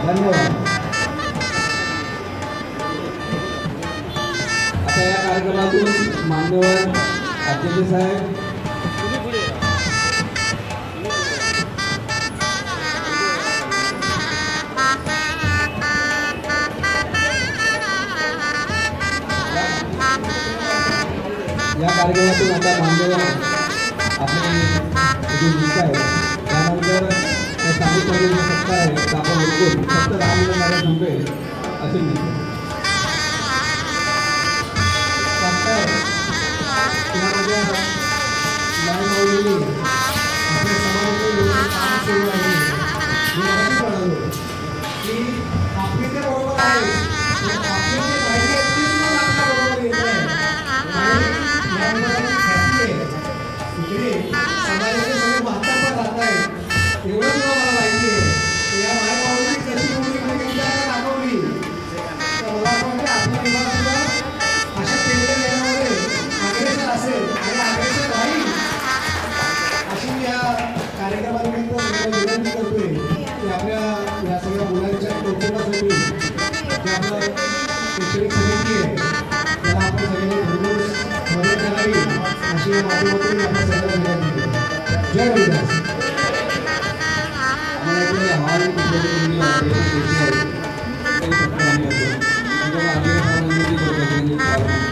धन्यवाद. आता या कार्यक्रमातून मान्यवर अध्यक्ष साहेब या कार्यक्रमातून आता मान्यवर आपले जे गीत आहे त्यानंतर त्या साहित्याचे जे सत्कार आहे तर आपण ऐकून फक्त 10 मिनिटांना थांबेल असे म्हणतो. त्या माझ्या मायमाऊलीने आपल्या समाजाचे काम सुरू आहे. मी मराठी म्हणालो की आपली ते बरोबर आहे पण आपली जे माहिती आहे ती सुद्धा आपल्या बरोबर येत आहे आणि या मुलांची ख्याती आहे इकडे समाजाचे सगळे म्हातारपण राहत आहेत एवढं सुद्धा मला माहिती आहे की या मायमाऊलीची कशी मुली इकडे विचारायला दाखवली तर मला असं वाटतं आपला विभाग सुद्धा अशा केंद्र देण्यामध्ये अग्रेसर असेल आणि अग्रेसर राहील अशी मी या कार्यक्रमानिमित्त सगळ्यांना विनंती करतोय की आपल्या या सगळ्या मुलांच्या कौतुकासाठी जे आपलं शैक्षणिक समिती आहे त्याला आपण सगळ्यांनी भरघोस मदत करावी अशी या माध्यमातून आपण सगळ्यांना विनंती करतो. जय रविदास. आम्हाला इकडे हॉल कुठे आहे काही सत्ता आम्ही होतो विनंती करतो.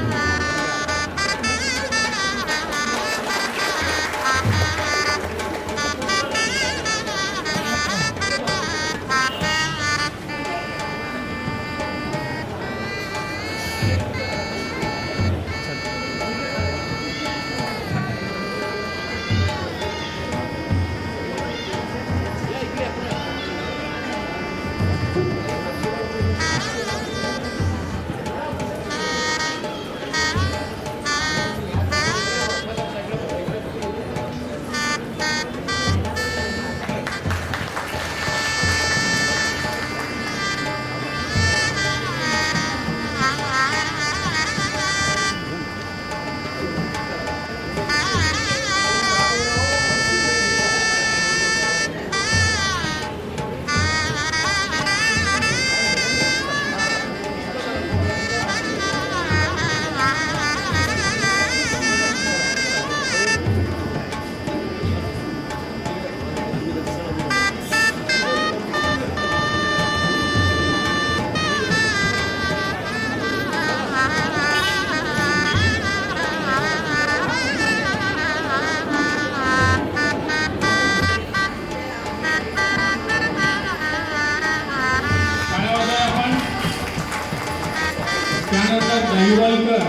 त्यानंतर दहिवलकर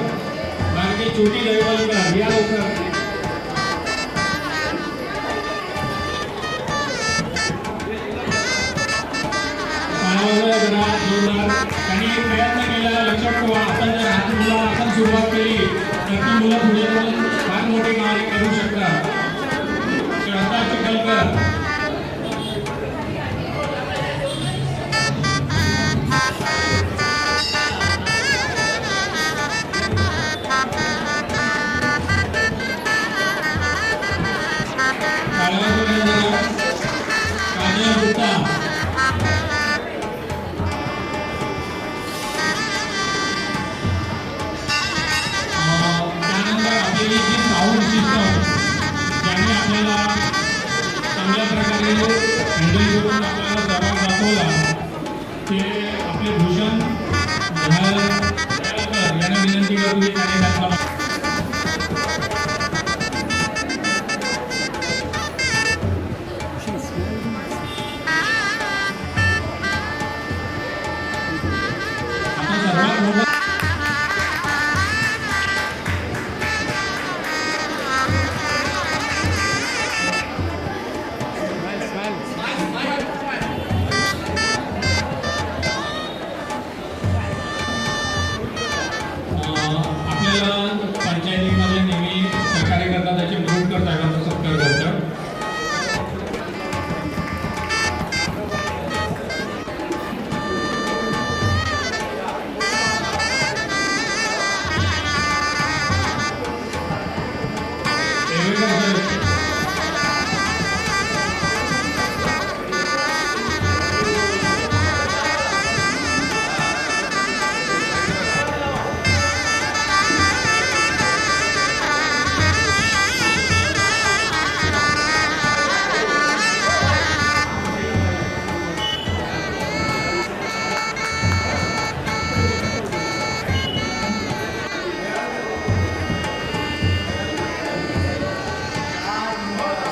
बारकी छोटी दहिवलकर या लवकर. पायावर जरा जोरदार त्यांनी एक प्रयत्न केला. लक्षात ठेवा आपण जर हात मुलं आपण सुरुवात केली तर ती मुलं पुढे जाऊन फार मोठे कार्य करू शकतात.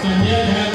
संजय